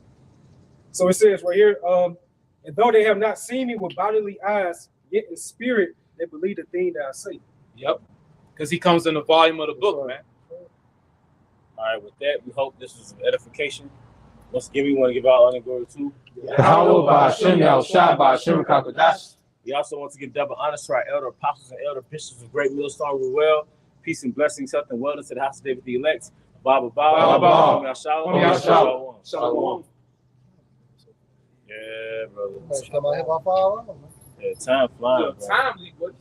So it says right here, and though they have not seen me with bodily eyes, yet in spirit they believe the thing that I say. Yep. Because he comes in the volume of the book, man. All right, with that, we hope this was edification. Once again, we want to give our honor and glory to. Yahweh Bashem Yahushua Bashem Kakadash. We also want to give double honors to our elder apostles and elder bishops of Great Millstone Ruel. Peace and blessings, health and wellness to the house of David the elect. Baba Baba. Shalom. Shalom. Yeah, brother. Come out here by 5 hours. Yeah, time flying. Timely, but